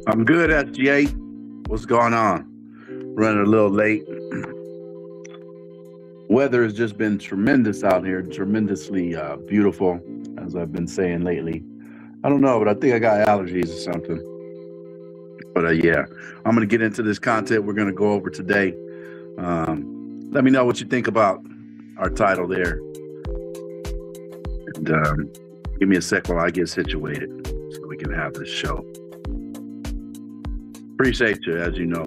I'm good, SGA. What's going on? Running a little late. Weather has just been tremendous out here, tremendously beautiful, as I've been saying lately. I don't know, but I think I got allergies or something. But yeah, I'm going to get into this content we're going to go over today. Let me know what you think about our title there. And give me a sec while I get situated so we can have this show. Appreciate you, as you know.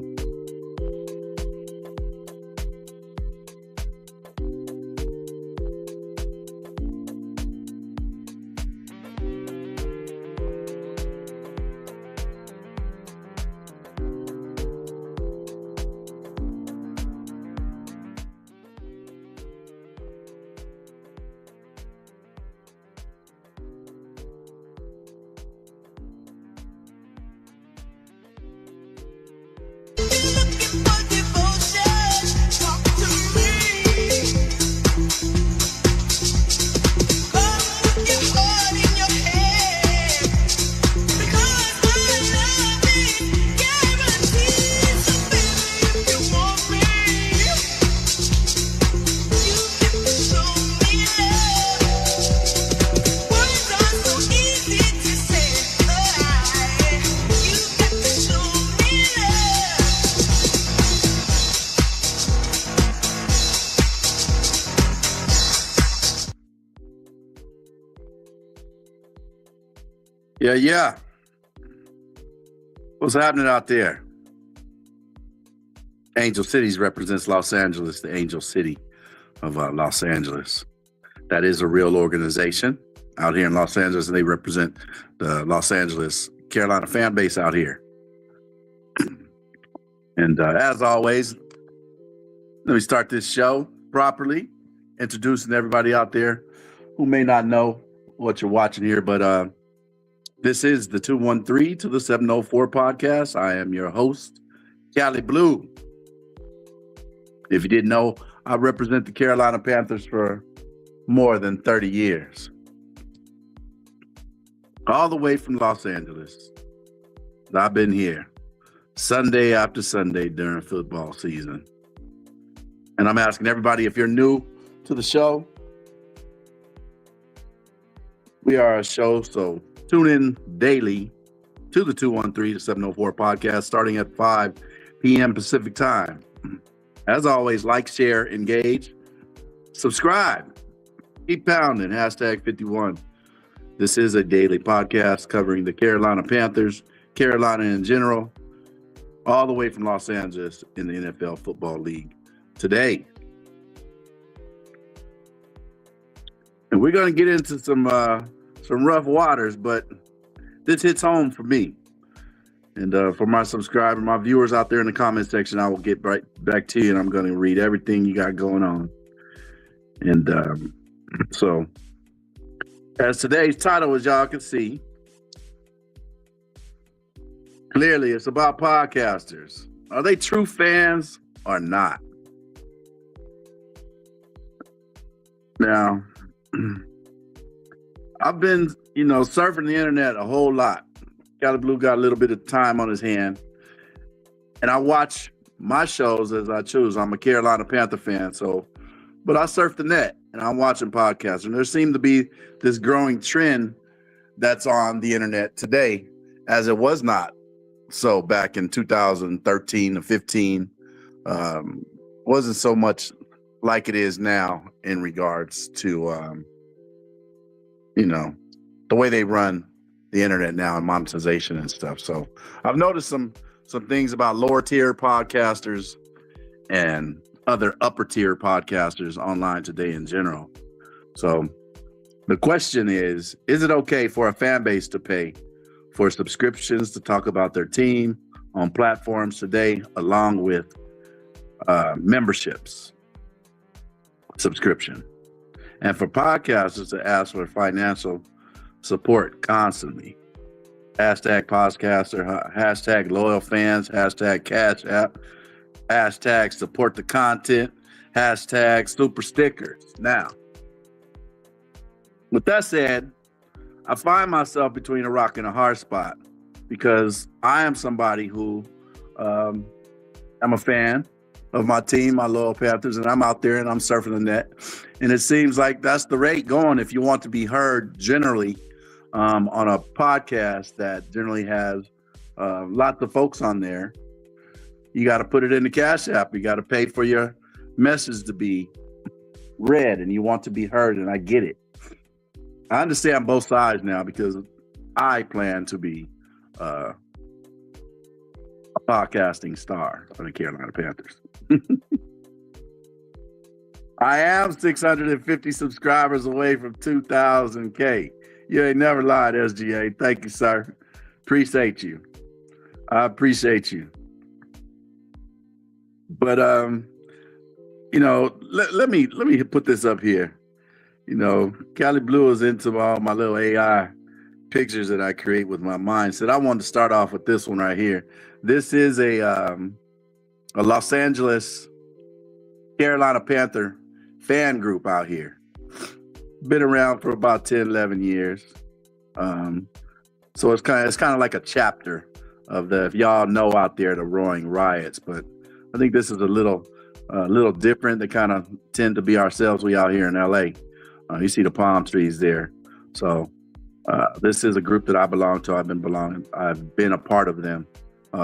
Yeah. What's happening out there? Angel Cities represents Los Angeles, the Angel City of Los Angeles. That is a real organization out here in Los Angeles, and they represent the Los Angeles, Carolina fan base out here. And as always, let me start this show properly, introducing everybody out there who may not know what you're watching here, but this is the 213 to the 704 podcast. I am your host, Cali Blue. If you didn't know, I represent the Carolina Panthers for more than 30 years. All the way from Los Angeles. I've been here Sunday after Sunday during football season. And I'm asking everybody, if you're new to the show, we are a show, so tune in daily to the 213 to 704 podcast starting at 5 p.m. Pacific time. As always, like, share, engage, subscribe, keep pounding, hashtag 51. This is a daily podcast covering the Carolina Panthers, Carolina in general, all the way from Los Angeles in the NFL Football League today. And we're going to get into some rough waters, but this hits home for me. And for my subscribers, my viewers out there in the comment section, I will get right back to you, and I'm going to read everything you got going on. And so, as today's title, as y'all can see, clearly it's about podcasters. Are they true fans or not? Now, I've been, surfing the internet a whole lot. Cali Blue got a little bit of time on his hand. And I watch my shows as I choose. I'm a Carolina Panther fan, but I surf the net and I'm watching podcasts. And there seemed to be this growing trend that's on the internet today, as it was not so back in 2013 to 15. Wasn't so much like it is now in regards to the way they run the internet now and monetization and stuff. So I've noticed some things about lower tier podcasters and other upper tier podcasters online today in general. So the question is it okay for a fan base to pay for subscriptions to talk about their team on platforms today, along with memberships subscription, and for podcasters to ask for financial support constantly? Hashtag podcaster, hashtag loyal fans, hashtag cash app, hashtag support the content, hashtag super stickers. Now, with that said, I find myself between a rock and a hard spot because I am somebody who I'm a fan of my team, my loyal Panthers, and I'm out there and I'm surfing the net. And it seems like that's the rate going if you want to be heard generally on a podcast that generally has lots of folks on there. You got to put it in the Cash App. You got to pay for your message to be read, and you want to be heard, and I get it. I understand both sides now because I plan to be a podcasting star for the Carolina Panthers. I am 650 subscribers away from 2,000K. You ain't never lied, SGA. Thank you, sir. Appreciate you. I appreciate you. But you know, let me put this up here. You know, Cali Blue is into all my little AI pictures that I create with my mindset. I wanted to start off with this one right here. This is a Los Angeles Carolina Panther fan group out here. Been around for about 10, 11 years. So it's kind of like a chapter of if y'all know out there, the Roaring Riots. But I think this is a little different. They kind of tend to be ourselves. We out here in LA. You see the palm trees there. So this is a group that I belong to. I've been a part of them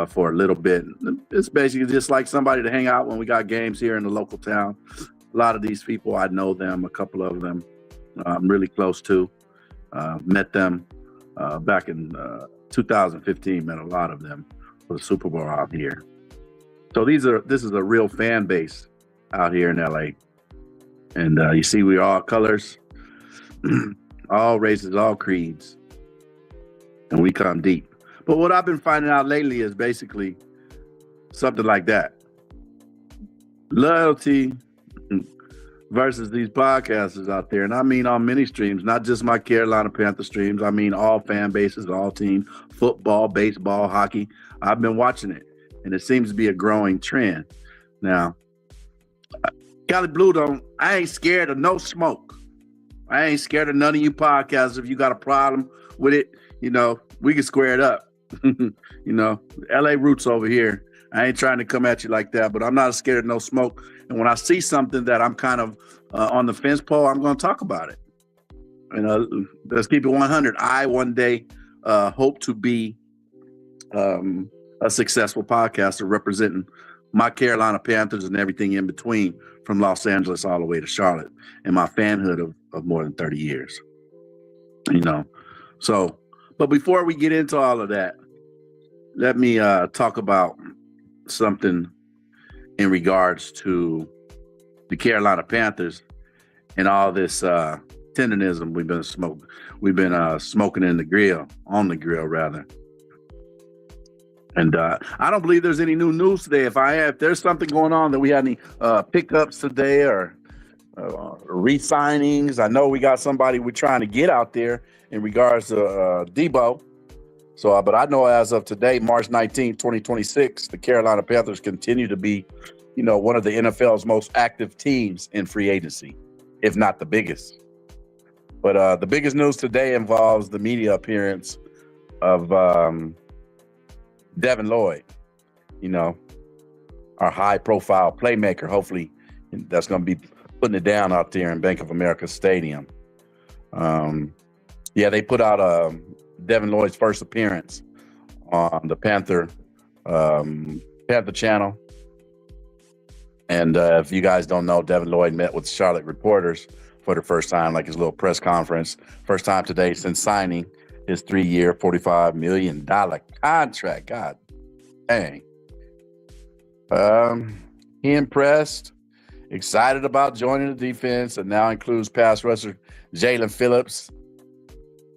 for a little bit. It's basically just like somebody to hang out when we got games here in the local town. A lot of these people, I know them. A couple of them I'm really close to. Met them back in 2015. Met a lot of them for the Super Bowl out here. So this is a real fan base out here in LA. And you see we're all colors, all races, all creeds, and we come deep. But what I've been finding out lately is basically something like that. Loyalty versus these podcasters out there. And I mean on many streams, not just my Carolina Panther streams. I mean all fan bases, all teams, football, baseball, hockey. I've been watching it, and it seems to be a growing trend. Now, Cali Blue I ain't scared of no smoke. I ain't scared of none of you podcasters. If you got a problem with it, you know, we can square it up. You know, LA roots over here. I ain't trying to come at you like that, but I'm not scared of no smoke. And when I see something that I'm kind of on the fence pole, I'm going to talk about it. And let's keep it 100. I one day hope to be a successful podcaster representing my Carolina Panthers and everything in between, from Los Angeles all the way to Charlotte, and my fanhood of more than 30 years. You know, so, but before we get into all of that, let me talk about something in regards to the Carolina Panthers and all this tenderism we've been smoking on the grill rather. And I don't believe there's any new news today. If there's something going on that we had any pickups today or re-signings, I know we got somebody we're trying to get out there in regards to Debo. So, but I know as of today, March 19, 2026, the Carolina Panthers continue to be, you know, one of the NFL's most active teams in free agency, if not the biggest. But the biggest news today involves the media appearance of Devin Lloyd, you know, our high-profile playmaker. Hopefully, that's going to be putting it down out there in Bank of America Stadium. Yeah, they put out Devin Lloyd's first appearance on the Panther channel. And if you guys don't know, Devin Lloyd met with Charlotte reporters for the first time, like his little press conference. First time today since signing his 3-year, $45 million contract. God dang. He impressed, excited about joining the defense, and now includes pass rusher Jalen Phillips,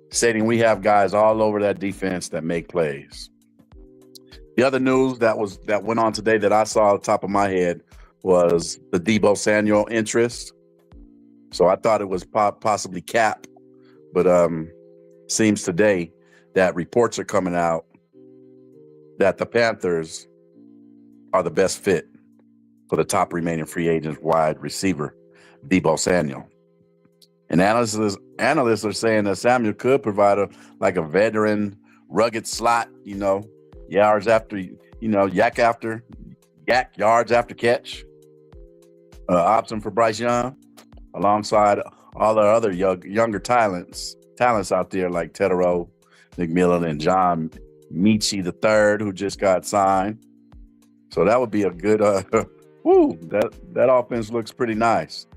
stating we have guys all over that defense that make plays. The other news that went on today that I saw at the top of my head was the Deebo Samuel interest. So I thought it was possibly cap, but seems today that reports are coming out that the Panthers are the best fit for the top remaining free agent wide receiver, Deebo Samuel. And analysts are saying that Samuel could provide a veteran rugged slot, yards after, yards after catch. Option for Bryce Young, alongside all the other younger talents out there like Tedero McMillan and John Michi III, who just got signed. So that would be a good. That offense looks pretty nice.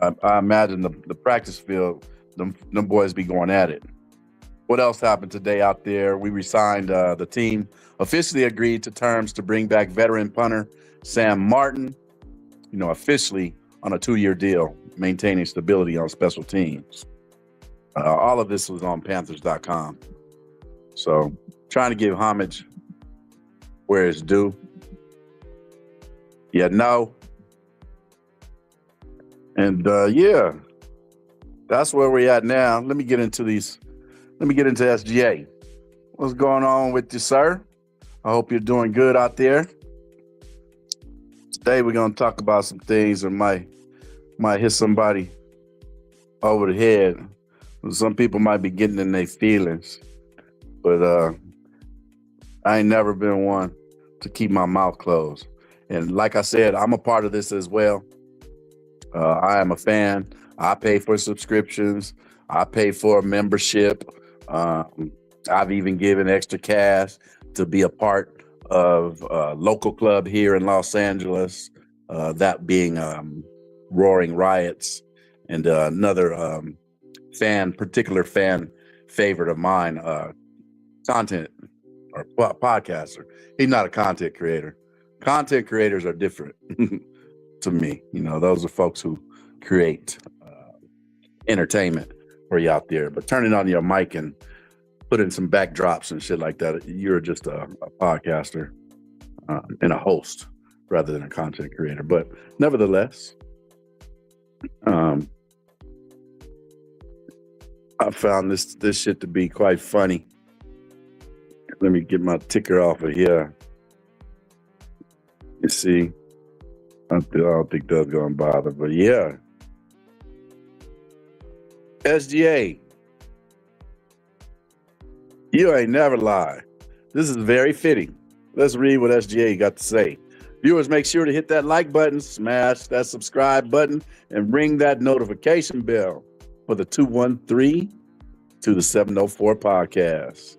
I imagine the practice field, them boys be going at it. What else happened today out there? We resigned the team, officially agreed to terms to bring back veteran punter Sam Martin, officially on a 2-year deal, maintaining stability on special teams. All of this was on Panthers.com. So trying to give homage where it's due. And that's where we're at now. Let me get into SGA. What's going on with you, sir? I hope you're doing good out there. Today we're going to talk about some things that might hit somebody over the head. Some people might be getting in their feelings, but I ain't never been one to keep my mouth closed. And like I said, I'm a part of this as well. I am a fan. I pay for subscriptions. I pay for a membership. I've even given extra cash to be a part of a local club here in Los Angeles, that being Roaring Riots, and another particular fan favorite of mine, content or podcaster. He's not a content creator. Content creators are different to me. Those are folks who create entertainment for you out there. But turning on your mic and putting some backdrops and shit like that, you're just a podcaster and a host rather than a content creator. But nevertheless, I found this shit to be quite funny. Let me get my ticker off of here. You see, I don't think that's gonna bother, but yeah. SGA, you ain't never lied. This is very fitting. Let's read what SGA got to say. Viewers, make sure to hit that like button, smash that subscribe button, and ring that notification bell for the 213 to the 704 podcast.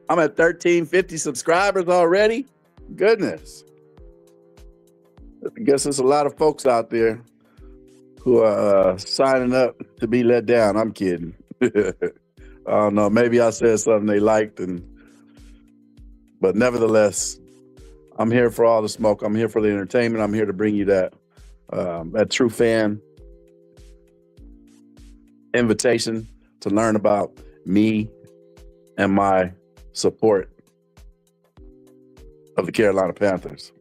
I'm at 1,350 subscribers already. Goodness. I guess there's a lot of folks out there who are signing up to be let down. I'm kidding. I don't know. Maybe I said something they liked, but nevertheless, I'm here for all the smoke. I'm here for the entertainment. I'm here to bring you that true fan invitation to learn about me and my support of the Carolina Panthers.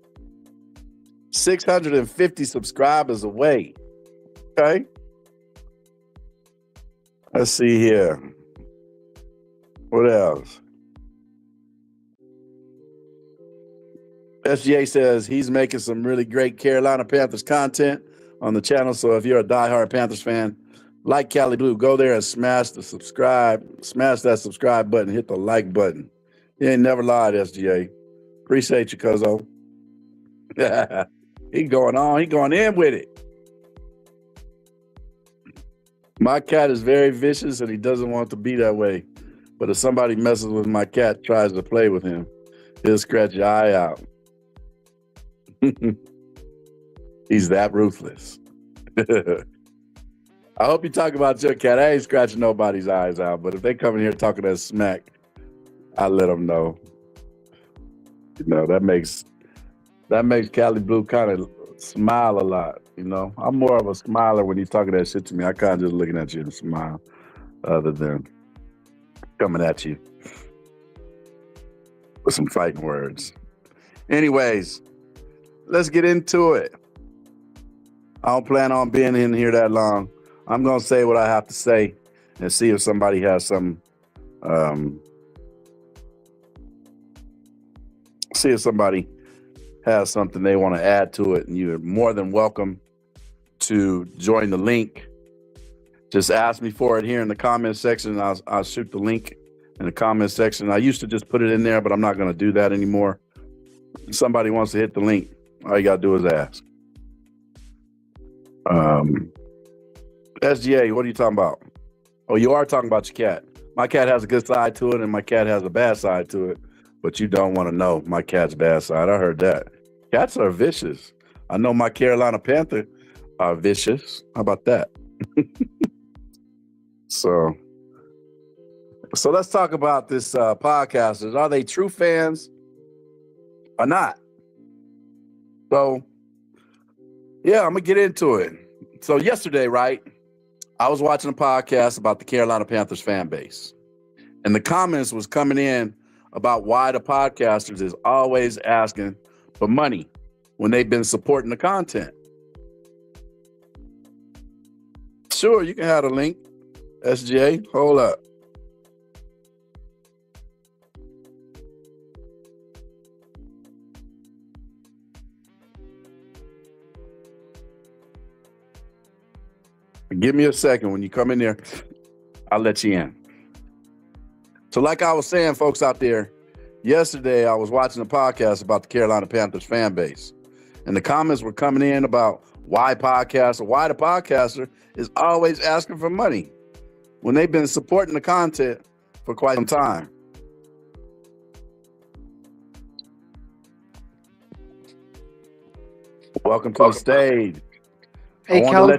650 subscribers away. Okay. Let's see here. What else? SGA says he's making some really great Carolina Panthers content on the channel. So if you're a diehard Panthers fan, like Cali Blue, go there and smash that subscribe button, hit the like button. You ain't never lied, SGA. Appreciate you, cuzzo. He going in with it. My cat is very vicious and he doesn't want to be that way. But if somebody messes with my cat, tries to play with him, he'll scratch your eye out. He's that ruthless. I hope you talk about your cat. I ain't scratching nobody's eyes out, but if they come in here talking that smack, I let them know. That makes Cali Blue kind of smile a lot. I'm more of a smiler when he's talking that shit to me. I kind of just looking at you and smile, other than coming at you with some fighting words. Anyways, let's get into it. I don't plan on being in here that long. I'm going to say what I have to say and see if somebody has some, something they want to add to it. And you're more than welcome to join the link. Just ask me for it here in the comment section and I'll shoot the link in the comment section. I used to just put it in there, but I'm not going to do that anymore. If somebody wants to hit the link, all you got to do is ask. SGA, what are you talking about? Oh, you are talking about your cat. My cat has a good side to it, and my cat has a bad side to it. But you don't want to know my cat's bad side. I heard that. Cats are vicious. I know my Carolina Panther are vicious. How about that? So let's talk about this podcasters. Are they true fans or not? So, yeah, I'm going to get into it. So yesterday, right, I was watching a podcast about the Carolina Panthers fan base. And the comments was coming in about why the podcasters is always asking for money when they've been supporting the content. Sure, you can have a link, SGA. Hold up. Give me a second. When you come in there, I'll let you in. So like I was saying, folks out there, yesterday I was watching a podcast about the Carolina Panthers fan base. And the comments were coming in about why the podcaster is always asking for money when they've been supporting the content for quite some time. Welcome to the stage. Hey, Kelly,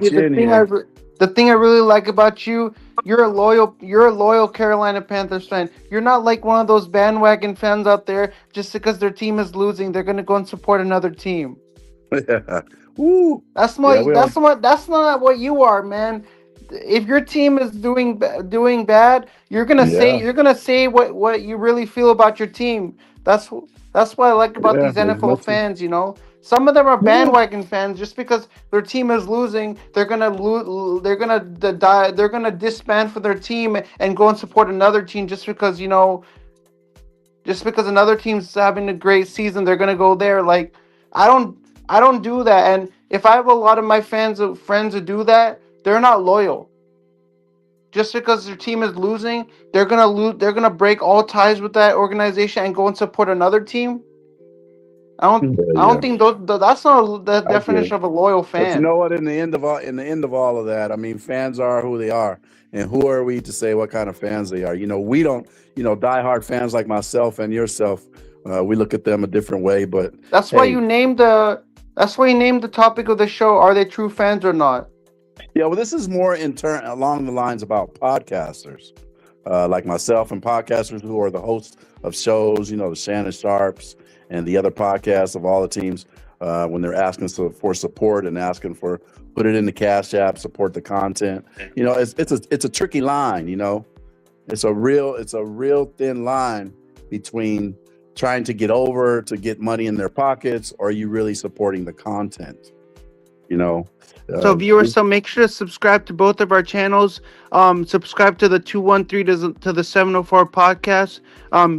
the thing I really like about you, you're a loyal Carolina Panthers fan. You're not like one of those bandwagon fans out there. Just because their team is losing, they're gonna go and support another team. Yeah. Woo. That's not what you are, man. If your team is doing bad, you're gonna say what you really feel about your team. That's what I like about these NFL fans. You know, some of them are bandwagon fans. Just because their team is losing, they're gonna disband for their team and go and support another team just because another team's having a great season. They're gonna go there. Like I don't do that. And if I have a lot of my friends who do that, they're not loyal. Just because their team is losing, they're gonna break all ties with that organization and go and support another team. I don't think that's not the definition of a loyal fan. But you know what? In the end of all of that, I mean, fans are who they are, and who are we to say what kind of fans they are? You know, we don't. You know, diehard fans like myself and yourself, we look at them a different way. But that's why you named the topic of the show. Are they true fans or not? Yeah, well, this is more along the lines about podcasters, like myself and podcasters who are the hosts of shows. You know, the Shannon Sharps and the other podcasts of all the teams, when they're asking for support and asking for put it in the Cash App, support the content. You know, it's a tricky line. You know, it's a real thin line between trying to get money in their pockets, or are you really supporting the content? You know. So viewers, make sure to subscribe to both of our channels. Subscribe to the 213 to the 704 podcast.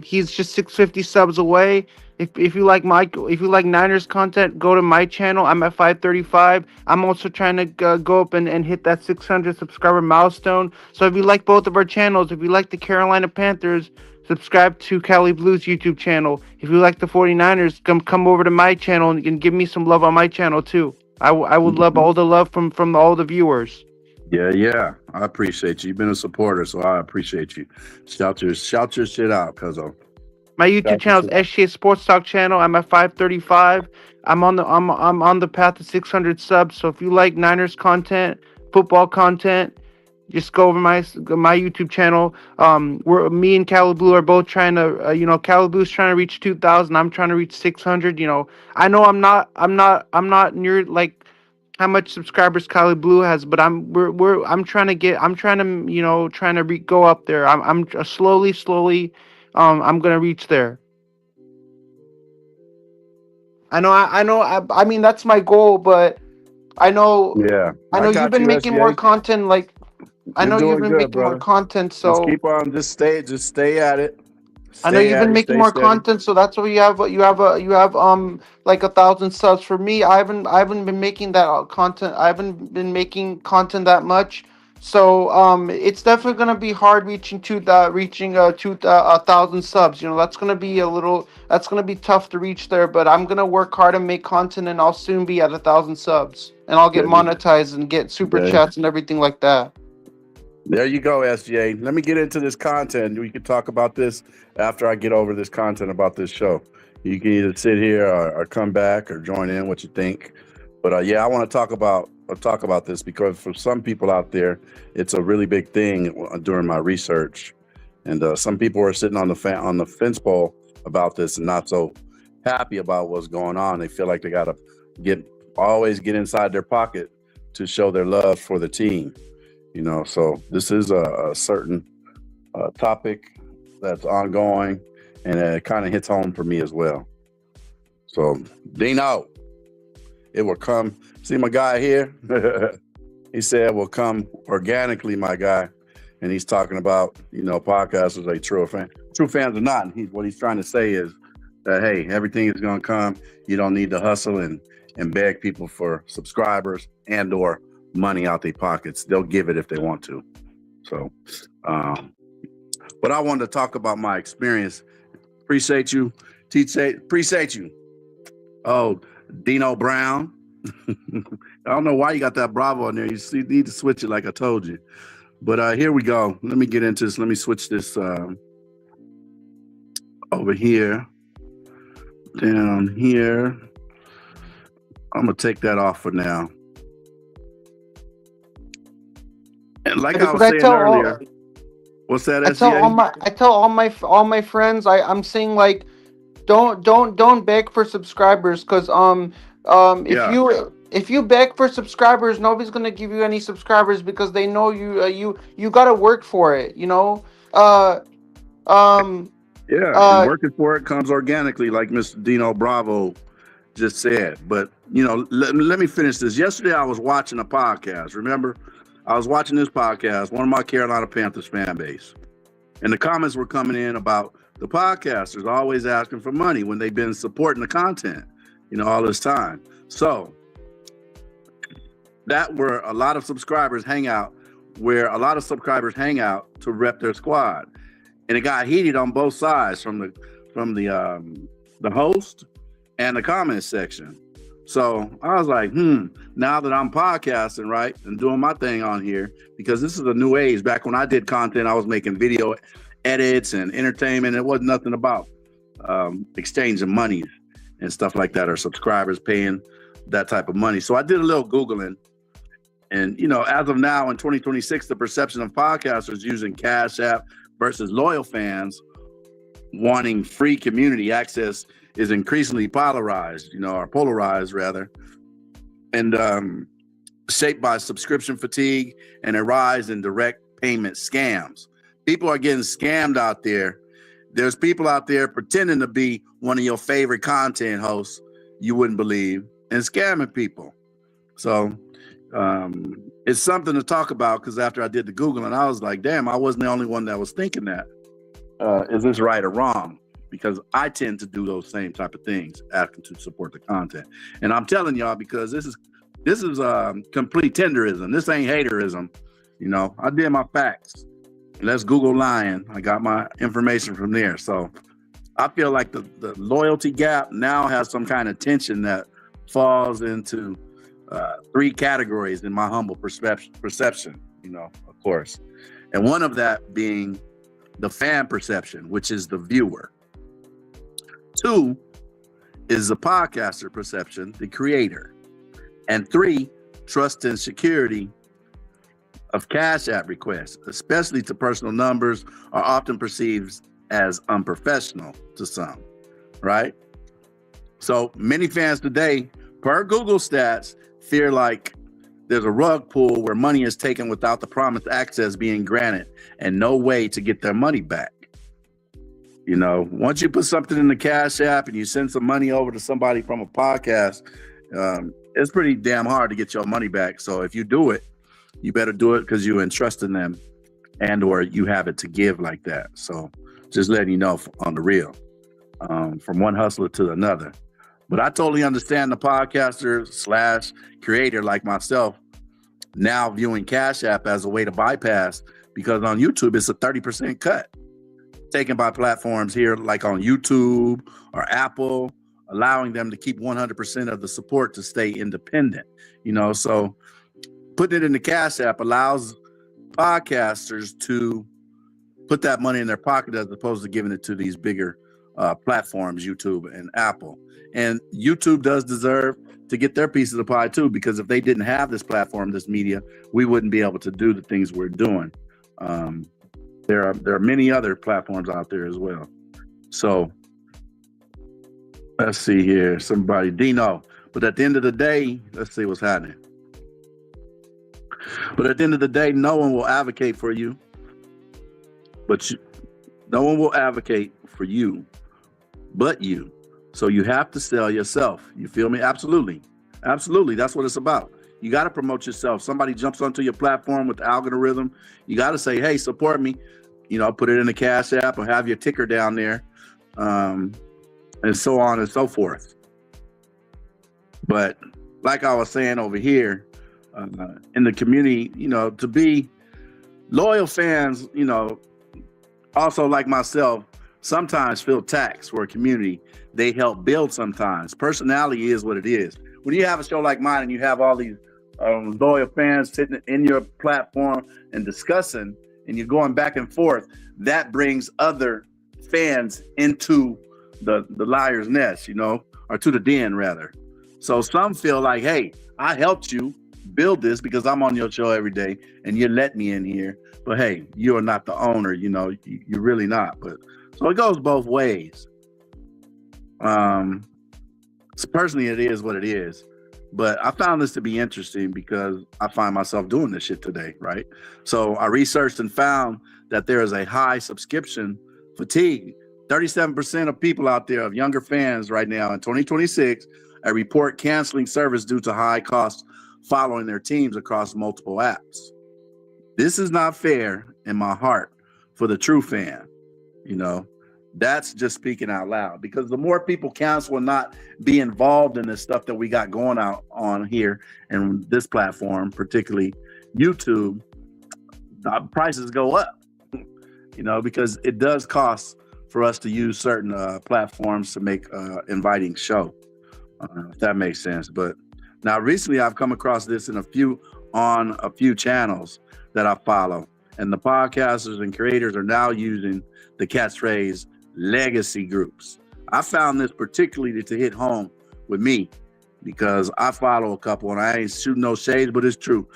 He's just 650 subs away. If you like Niners content, go to my channel. I'm at 535. I'm also trying to go up and hit that 600 subscriber milestone. So if you like both of our channels, if you like the Carolina Panthers, subscribe to Cali Blues YouTube channel. If you like the 49ers, come over to my channel and give me some love on my channel too. I would love all the love from all the viewers. Yeah. I appreciate you. You've been a supporter, so I appreciate you. Shout your shit out, cuzzo. My YouTube channel is SGA Sports Talk channel. I'm at 535. I'm on the path to 600 subs. So if you like Niners content, football content, just go over my YouTube channel. Me and Caliblu are both trying to, Caliblu's trying to reach 2,000. I'm trying to reach 600. You know, I know I'm not near like how much subscribers Caliblu has, but I'm trying to go up there. I'm slowly. I'm gonna reach there. I know. I mean, that's my goal, but I know. Yeah. I know you've been making more content. Like, I know you've been making more content. So just keep on. Just stay at it. I know you've been making more content, so that's why you have like 1,000 subs. For me, I haven't been making that content. I haven't been making content that much. So it's definitely gonna be hard reaching 2,000 subs. You know, that's gonna be tough to reach there. But I'm gonna work hard and make content, and I'll soon be at 1,000 subs, and I'll get There you, monetized and get super there, chats and everything like that. there you go, SGA. Let me get into this content. We can talk about this after I get over this content about this show. You can either sit here or come back or join in what you think. But yeah, I want to talk about this because for some people out there, it's a really big thing during my research, and some people are sitting on on the fence pole about this and not so happy about what's going on. They feel like they got to get always get inside their pocket to show their love for the team. So this is a certain topic that's ongoing, and it kind of hits home for me as well. So Dino, it will come. See my guy here? He said it will come organically, my guy. And he's talking about, podcasters like true fans or not. And what he's trying to say is that, hey, everything is going to come. You don't need to hustle and beg people for subscribers and or money out their pockets. They'll give it if they want to. So, but I wanted to talk about my experience. Appreciate you. Appreciate you. Oh, Dino Brown. I don't know why you got that Bravo in there. You need to switch it like I told you. But here we go. Let me get into this. Let me switch this over here. Down here. I'm going to take that off for now. And like I was saying earlier, what's that? I tell all my friends. I'm saying, like, don't beg for subscribers, because if you beg for subscribers, nobody's gonna give you any subscribers, because they know you gotta work for it. And working for it comes organically, like Mr. Dino Bravo just said. But let me finish this. Yesterday I was watching a podcast. Remember, I was watching this podcast, one of my Carolina Panthers fan base, and the comments were coming in about the podcasters always asking for money when they've been supporting the content, all this time. So that where a lot of subscribers hang out to rep their squad. And it got heated on both sides from the host and the comment section. So I was like, now that I'm podcasting, right, and doing my thing on here, because this is a new age. Back when I did content, I was making video edits and entertainment. It wasn't nothing about exchanging money and stuff like that, or subscribers paying that type of money. So I did a little Googling. And, as of now in 2026, the perception of podcasters using Cash App versus loyal fans wanting free community access is increasingly polarized, or polarized rather, and shaped by subscription fatigue and a rise in direct payment scams. People are getting scammed out there. There's people out there pretending to be one of your favorite content hosts you wouldn't believe and scamming people. So it's something to talk about, because after I did the Googling, I was like, damn, I wasn't the only one that was thinking that. Is this right or wrong? Because I tend to do those same type of things, asking to support the content. And I'm telling y'all, because this is complete tenderism. This ain't haterism. I did my facts. Let's Google lying. I got my information from there. So I feel like the loyalty gap now has some kind of tension that falls into three categories in my humble perception, of course. And one of that being the fan perception, which is the viewer. Two is the podcaster perception, the creator. And three, trust and security of Cash App requests, especially to personal numbers, are often perceived as unprofessional to some, right? So many fans today, per Google stats, fear like there's a rug pull where money is taken without the promised access being granted and no way to get their money back. Once you put something in the Cash App and you send some money over to somebody from a podcast, it's pretty damn hard to get your money back. So if you do it, you better do it because you entrust in them and or you have it to give like that. So just letting you know on the real, from one hustler to another. But I totally understand the podcaster / creator like myself now viewing Cash App as a way to bypass, because on YouTube it's a 30% cut taken by platforms here like on YouTube or Apple, allowing them to keep 100% of the support to stay independent. So putting it in the Cash App allows podcasters to put that money in their pocket as opposed to giving it to these bigger platforms, YouTube and Apple. And YouTube does deserve to get their piece of the pie too, because if they didn't have this platform, this media, we wouldn't be able to do the things we're doing. There are many other platforms out there as well. So let's see here, somebody, Dino. But at the end of the day, let's see what's happening. But at the end of the day, no one will advocate for you. No one will advocate for you, but you. So you have to sell yourself. You feel me? Absolutely. Absolutely. That's what it's about. You got to promote yourself. Somebody jumps onto your platform with the algorithm. You got to say, hey, support me. Put it in the Cash App or have your ticker down there, and so on and so forth. But like I was saying over here, in the community, to be loyal fans, also like myself, sometimes feel taxed for a community they help build sometimes. Personality is what it is. When you have a show like mine and you have all these loyal fans sitting in your platform and discussing, and you're going back and forth, that brings other fans into the liar's nest, or to the den rather. So some feel like, hey, I helped you build this because I'm on your show every day and you let me in here. But hey, you are not the owner, you're really not. But so it goes both ways. So personally, it is what it is. But I found this to be interesting because I find myself doing this shit today, right? So I researched and found that there is a high subscription fatigue. 37% of people out there, of younger fans right now in 2026, report canceling service due to high costs following their teams across multiple apps. This is not fair in my heart for the true fan. That's just speaking out loud, because the more people cancel and not be involved in this stuff that we got going out on here and this platform, particularly YouTube, the prices go up, because it does cost for us to use certain platforms to make inviting show, if that makes sense. But now recently I've come across this on a few channels that I follow, and the podcasters and creators are now using the catchphrase legacy groups. I found this particularly to hit home with me because I follow a couple, and I ain't shooting no shades, but it's true.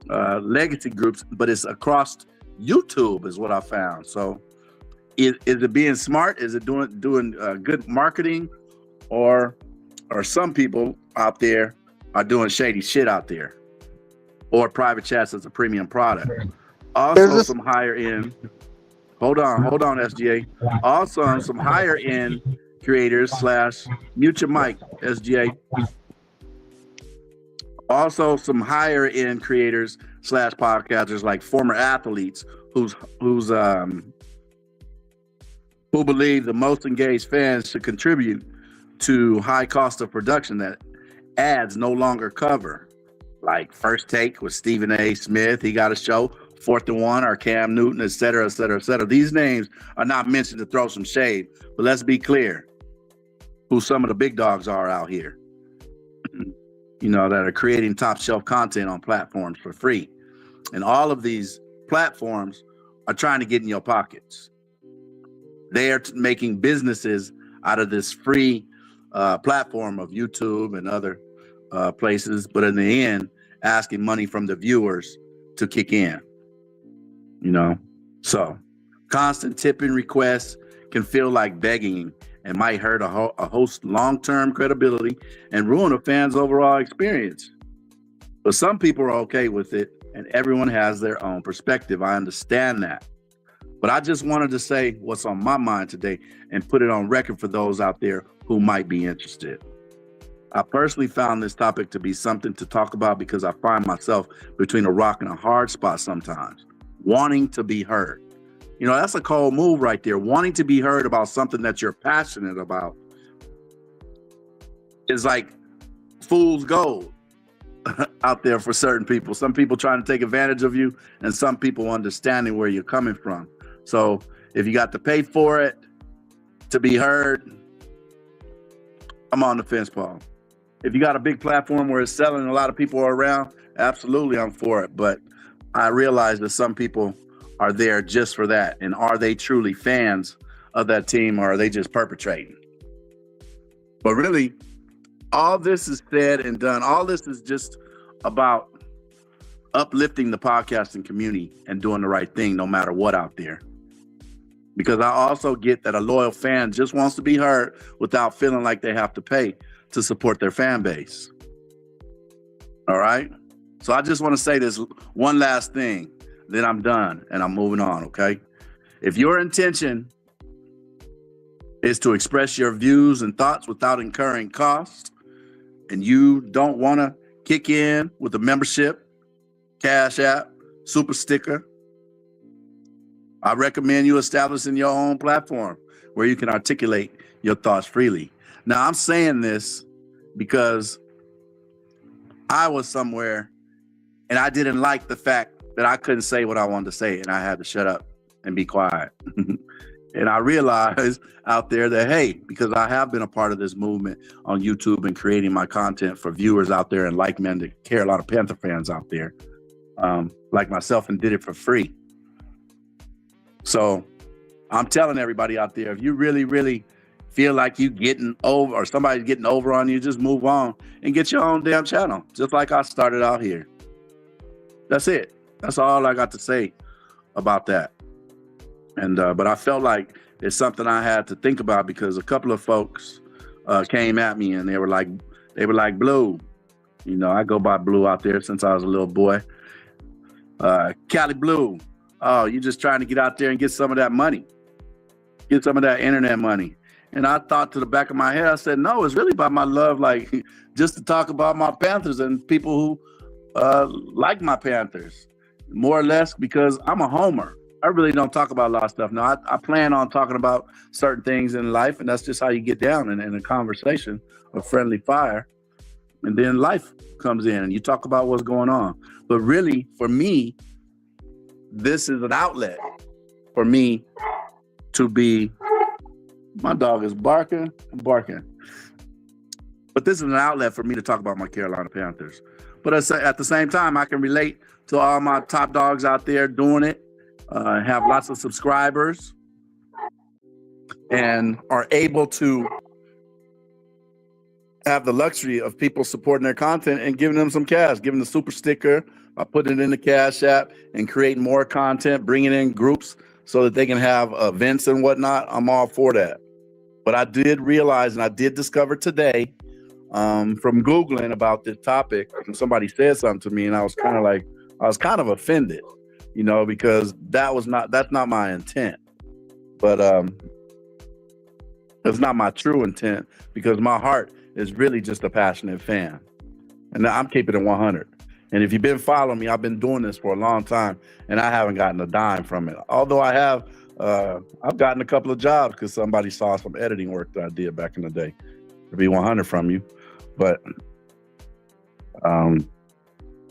Legacy groups, but it's across YouTube is what I found. So is it being smart? Is it doing good marketing, or some people out there are doing shady shit out there, or private chats as a premium product? Also some higher end. Hold on, SGA. Also, some higher end creators / mute your mic, SGA. Also, some higher end creators / podcasters like former athletes who believe the most engaged fans should contribute to high cost of production that ads no longer cover. Like First Take with Stephen A. Smith, he got a show. 4th and 1, or Cam Newton, et cetera, et cetera, et cetera. These names are not mentioned to throw some shade, but let's be clear who some of the big dogs are out here, that are creating top shelf content on platforms for free. And all of these platforms are trying to get in your pockets. They are making businesses out of this free platform of YouTube and other places, but in the end, asking money from the viewers to kick in. So constant tipping requests can feel like begging and might hurt a host's long-term credibility and ruin a fan's overall experience. But some people are okay with it, and everyone has their own perspective. I understand that. But I just wanted to say what's on my mind today and put it on record for those out there who might be interested. I personally found this topic to be something to talk about because I find myself between a rock and a hard spot sometimes, wanting to be heard. That's a cold move right there. Wanting to be heard about something that you're passionate about is like fool's gold. out there for certain people. Some people trying to take advantage of you, and some people understanding where you're coming from. So if you got to pay for it to be heard, I'm on the fence, Paul. If you got a big platform where it's selling and a lot of people are around, absolutely, I'm for it. But I realize that some people are there just for that. And are they truly fans of that team, or are they just perpetrating? But really, all this is said and done. All this is just about uplifting the podcasting community and doing the right thing no matter what out there. Because I also get that a loyal fan just wants to be heard without feeling like they have to pay to support their fan base. All right? So I just want to say this one last thing, then I'm done and I'm moving on, okay? If your intention is to express your views and thoughts without incurring costs, and you don't want to kick in with a membership, Cash App, Super Sticker, I recommend you establishing your own platform where you can articulate your thoughts freely. Now, I'm saying this because I was somewhere and I didn't like the fact that I couldn't say what I wanted to say, and I had to shut up and be quiet. And I realized out there that, hey, because I have been a part of this movement on YouTube and creating my content for viewers out there and like-minded Carolina Panther fans out there, like myself, and did it for free. So I'm telling everybody out there, if you really, really feel like you getting over or somebody's getting over on you, just move on and get your own damn channel, just like I started out here. That's it. That's all I got to say about that. And but I felt like it's something I had to think about, because a couple of folks came at me and they were like, Blue, you know, I go by Blue out there since I was a little boy. Cali Blue. Oh, you're just trying to get out there and get some of that money, get some of that internet money. And I thought to the back of my head, I said, no, it's really about my love, like just to talk about my Panthers and people who like my Panthers, more or less, because I'm a homer. I really don't talk about a lot of stuff. Now, I plan on talking about certain things in life, and that's just how you get down in a conversation, a friendly fire. And then life comes in and you talk about what's going on. But really, for me, this is an outlet for me to be, my dog is barking and barking. But this is an outlet for me to talk about my Carolina Panthers. But at the same time, I can relate to all my top dogs out there doing it, have lots of subscribers, and are able to have the luxury of people supporting their content and giving them some cash, giving the super sticker, putting it in the Cash App and creating more content, bringing in groups so that they can have events and whatnot. I'm all for that. But I did realize, and I did discover today from Googling about this topic, and somebody said something to me, and I was kind of offended, you know, because that's not my intent. But it's not my true intent, because my heart is really just a passionate fan. And I'm keeping it 100. And if you've been following me, I've been doing this for a long time, and I haven't gotten a dime from it. Although I have, I've gotten a couple of jobs because somebody saw some editing work that I did back in the day. To be 100 from you. But let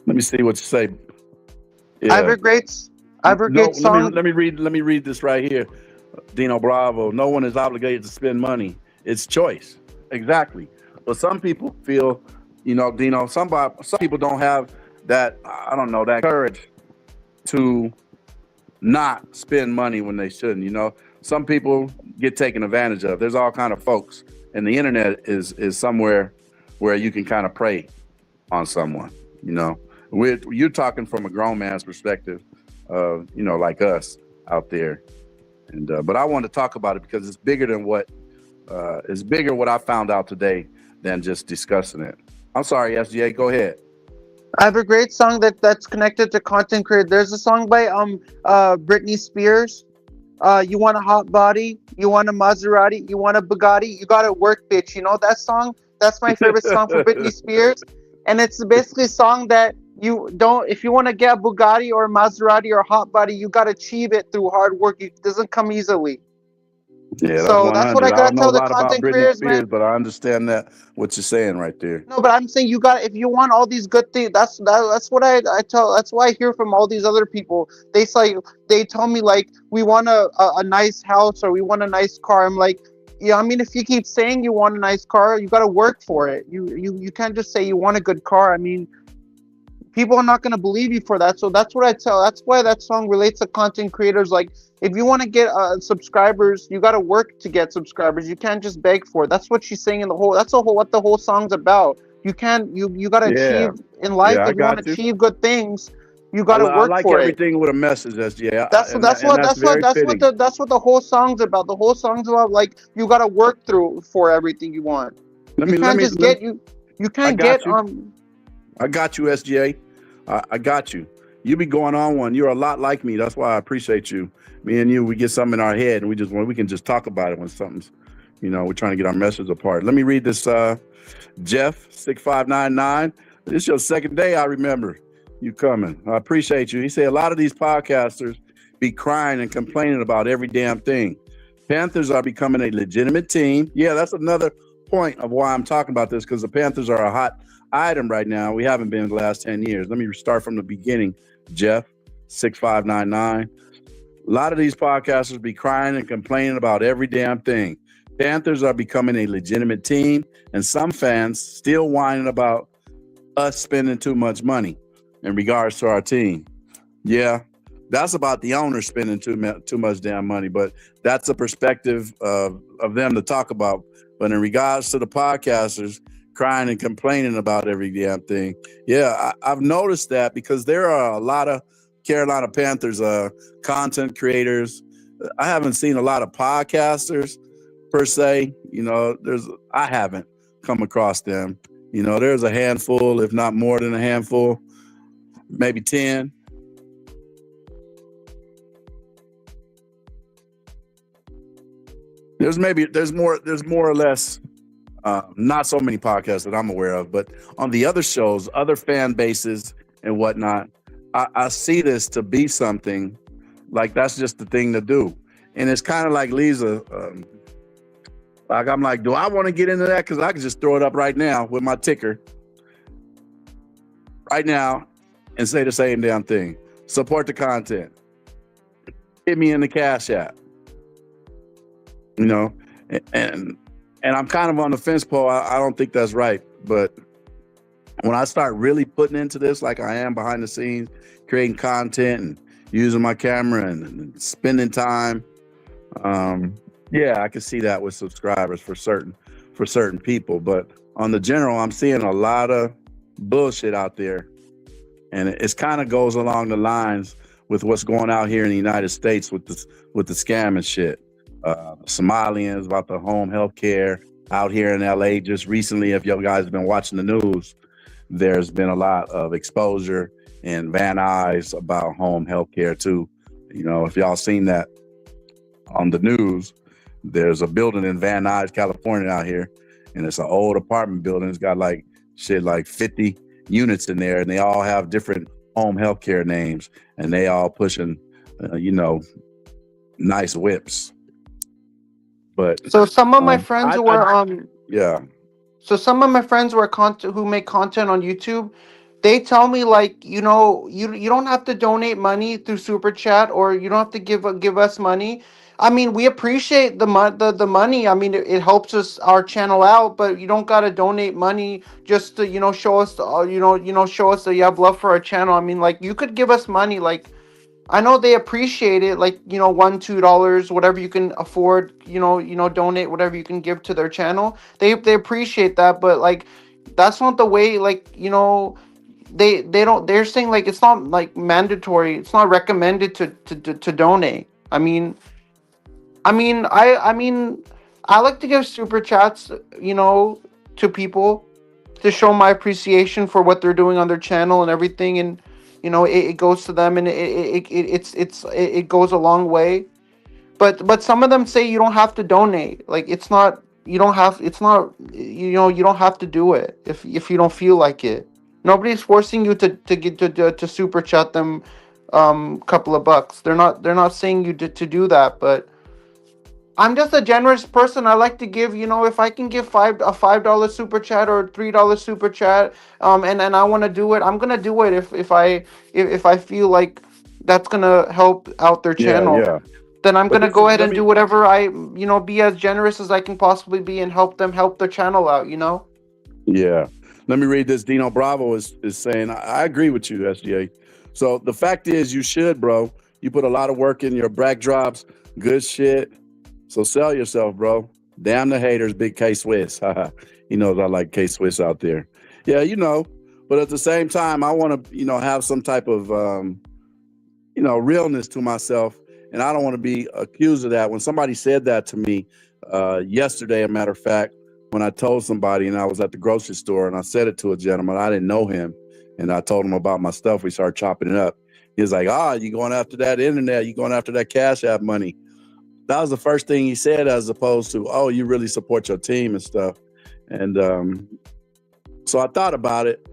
me see what you say. Yeah. I have a great song. Let me read this right here. Dino Bravo. No one is obligated to spend money. It's choice. Exactly. But some people feel, you know, Dino, some people don't have that, I don't know, that courage to not spend money when they shouldn't, you know. Some people get taken advantage of. There's all kind of folks, and the internet is somewhere where you can kind of prey on someone, you know. You're talking from a grown man's perspective, you know, like us out there. And but I want to talk about it because it's bigger than what I found out today than just discussing it. I'm sorry, SGA, go ahead. I have a great song that's connected to content creator. There's a song by Britney Spears. You want a hot body, you want a Maserati, you want a Bugatti, you gotta work, bitch. You know that song? That's my favorite song for Britney Spears. And it's basically a song that if you want to get a Bugatti or a Maserati or a hot body, you gotta achieve it through hard work. It doesn't come easily. Yeah, that's So that's what 100. I I gotta don't know tell a the lot about content Britney creators, man. Spears, but I understand that what you're saying right there. No, but I'm saying you got, if you want all these good things, that's what I tell. That's why I hear from all these other people. They say, they tell me like, we want a nice house or we want a nice car. I'm like, yeah, I mean, if you keep saying you want a nice car, you got to work for it. You can't just say you want a good car. I mean, people are not going to believe you for that. So that's what I tell. That's why that song relates to content creators. Like, if you want to get subscribers, you got to work to get subscribers. You can't just beg for it. That's what she's saying in the whole. That's the whole, what the whole song's about. You can't. You got to Yeah, achieve in life. yeah, I If you want to got you. achieve good things, you got to I work like for it. everything with a message, SJ, That's and what that's very fitting. that's what the whole song's about. The whole song's about like, you got to work through for everything you want. Let You me, let can't me, just let me get you. You I can't get got you. I got you, SJ. I got you. You be going on one. You're a lot like me. That's why I appreciate you. Me and you, we get something in our head, and we can just talk about it when something's, we're trying to get our message apart. Let me read this. Jeff 6599. This is your second day. I remember you coming. I appreciate you. He said a lot of these podcasters be crying and complaining about every damn thing. Panthers are becoming a legitimate team. Yeah, that's another point of why I'm talking about this, because the Panthers are a hot item right now. We haven't been in the last 10 years. Let me start from the beginning, Jeff 6599. A lot of these podcasters be crying and complaining about every damn thing. Panthers are becoming a legitimate team, and some fans still whining about us spending too much money in regards to our team. Yeah, that's about the owners spending too much damn money, but that's a perspective of them to talk about. But in regards to the podcasters crying and complaining about every damn thing, yeah, I've noticed that, because there are a lot of Carolina Panthers content creators. I haven't seen a lot of podcasters per se. I haven't come across them. There's a handful, if not more than a handful, maybe 10. There's more or less not so many podcasts that I'm aware of, but on the other shows, other fan bases and whatnot, I see this to be something like that's just the thing to do. And it's kind of like Lisa, like I'm like, do I want to get into that? Because I can just throw it up right now with my ticker right now and say the same damn thing. Support the content. Hit me in the Cash App. And I'm kind of on the fence, Paul. I don't think that's right. But when I start really putting into this, like I am behind the scenes, creating content and using my camera and spending time, yeah, I can see that with subscribers for certain people. But on the general, I'm seeing a lot of bullshit out there, and it's kind of goes along the lines with what's going out here in the United States with the scam and shit. Somalians about the home health care out here in LA. Just recently, if you guys have been watching the news, there's been a lot of exposure and Van Nuys about home health care too. If y'all seen that on the news, there's a building in Van Nuys, California out here, and it's an old apartment building. It's got like 50 units in there, and they all have different home health care names, and they all pushing, nice whips. But So some of my friends were yeah. So some of my friends who make content on YouTube, they tell me like, you don't have to donate money through super chat, or you don't have to give us money. I mean, we appreciate the money. I mean, it helps us our channel out, but you don't gotta donate money just to show us show us that you have love for our channel. I mean, like, you could give us money, like, I know they appreciate it, like, $1, $2, whatever you can afford, donate whatever you can give to their channel. They appreciate that, but like, that's not the way, like, they don't, they're saying like it's not like mandatory, it's not recommended to donate. I like to give super chats, to people to show my appreciation for what they're doing on their channel and everything, and it goes to them, and it goes a long way. But some of them say you don't have to donate. Like, it's not, you don't have, it's not, you don't have to do it if you don't feel like it. Nobody's forcing you to super chat them couple of bucks. They're not saying you to do that, but I'm just a generous person. I like to give, if I can give $5 super chat or $3 super chat, and I want to do it, I'm gonna do it if I feel like that's gonna help out their Yeah, channel. yeah. Then I'm But gonna this is go ahead let and do me whatever be as generous as I can possibly be and help their channel out. Yeah. Let me read this. Dino Bravo is saying, I agree with you, SGA. So the fact is, you should, bro. You put a lot of work in your backdrops, good shit. So sell yourself, bro. Damn the haters, big K Swiss. He knows I like K Swiss out there. Yeah, But at the same time, I want to, have some type of, realness to myself. And I don't want to be accused of that. When somebody said that to me yesterday, a matter of fact, when I told somebody and I was at the grocery store and I said it to a gentleman, I didn't know him. And I told him about my stuff. We started chopping it up. He was like, you going after that internet. You going after that Cash App money. That was the first thing he said, as opposed to, you really support your team and stuff. And so I thought about it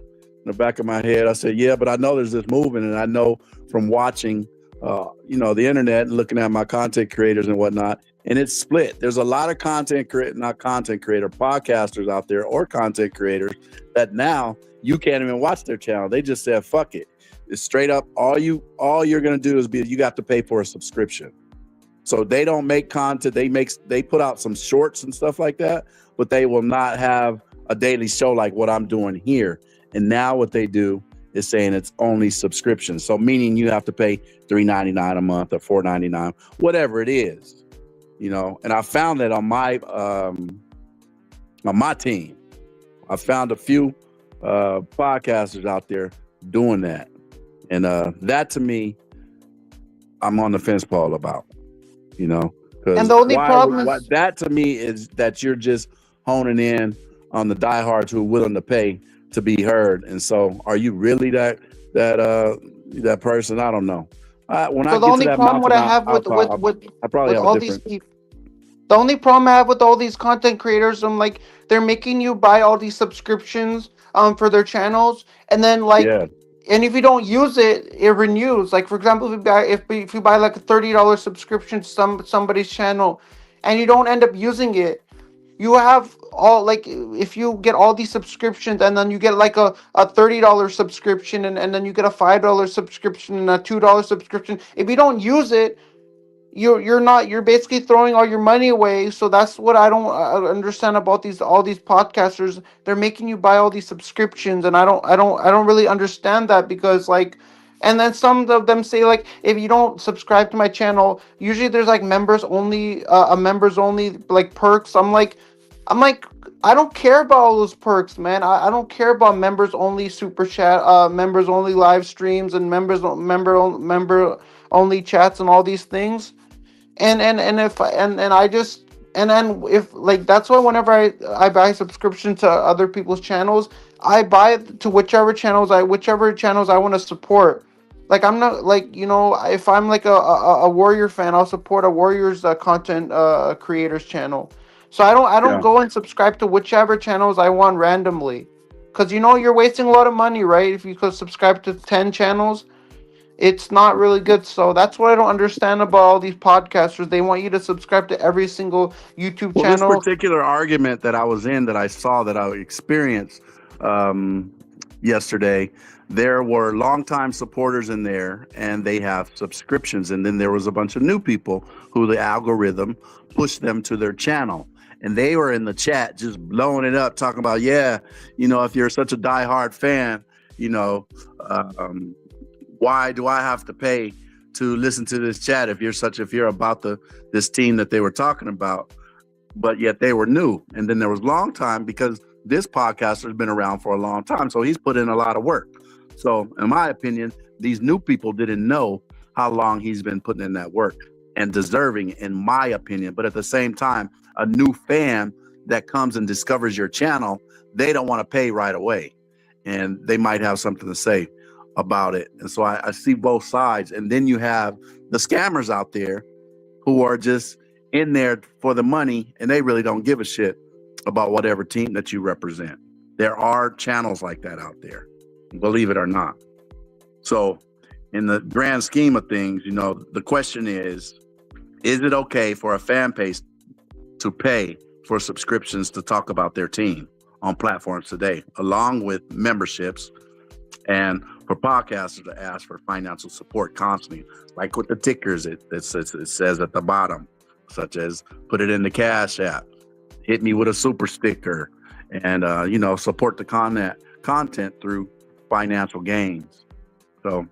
in the back of my head. I said, yeah, but I know there's this movement, and I know from watching, the internet and looking at my content creators and whatnot, and it's split. There's a lot of podcasters out there or content creators that now you can't even watch their channel. They just said, fuck it. It's straight up. All you're going to do is you got to pay for a subscription. So they don't make content. They put out some shorts and stuff like that, but they will not have a daily show like what I'm doing here. And now what they do is saying it's only subscription. So meaning you have to pay $3.99 a month or $4.99, whatever it is, And I found that on my team. I found a few podcasters out there doing that, and that to me, I'm on the fence pole about. And Because the only problem is that to me is that you're just honing in on the diehards who are willing to pay to be heard. And so, are you really that person? I don't know. When I so the get to only that problem what mountain, I have I probably with have a all these different. people. The only problem I have with all these content creators, I'm like, they're making you buy all these subscriptions for their channels, and then Yeah, and if you don't use it, it renews. Like for example, if you buy like a $30 subscription to somebody's channel, and you don't end up using it, you have all like if you get all these subscriptions and then you get like a $30 subscription and then you get a $5 subscription and a $2 subscription. If you don't use it, you're basically throwing all your money away. So that's what I don't understand about these all these podcasters. They're making you buy all these subscriptions, and I don't really understand that because like, and then some of them say like if you don't subscribe to my channel, usually there's like members only a members only like perks. I'm like I don't care about all those perks, man. I don't care about members only super chat, members only live streams, and member only chats and all these things. And if and I just and then if like that's why whenever I buy subscription to other people's channels, I buy it to whichever channels I want to support. Like I'm not like if I'm like a Warrior fan, I'll support a Warriors content creators channel. So I don't yeah. go and subscribe to whichever channels I want randomly, because you're wasting a lot of money, right? If you could subscribe to 10 channels, it's not really good. So that's what I don't understand about all these podcasters. They want you to subscribe to every single YouTube Well, this channel. particular argument that I was in, that I saw, that I experienced yesterday, there were longtime supporters in there, and they have subscriptions. And then there was a bunch of new people who the algorithm pushed them to their channel. And they were in the chat just blowing it up, talking about, if you're such a diehard fan, why do I have to pay to listen to this chat if you're about this team that they were talking about? But yet they were new. And then there was long time, because this podcaster has been around for a long time. So he's put in a lot of work. So in my opinion, these new people didn't know how long he's been putting in that work, and deserving, in my opinion. But at the same time, a new fan that comes and discovers your channel, they don't want to pay right away. And they might have something to say about it. And so I see both sides. And then you have the scammers out there who are just in there for the money, and they really don't give a shit about whatever team that you represent. There are channels like that out there, believe it or not. So in the grand scheme of things, the question is it okay for a fan base to pay for subscriptions to talk about their team on platforms today, along with memberships, and for podcasters to ask for financial support constantly, like with the tickers it says at the bottom, such as put it in the Cash App, hit me with a super sticker, and support the content through financial gains. So,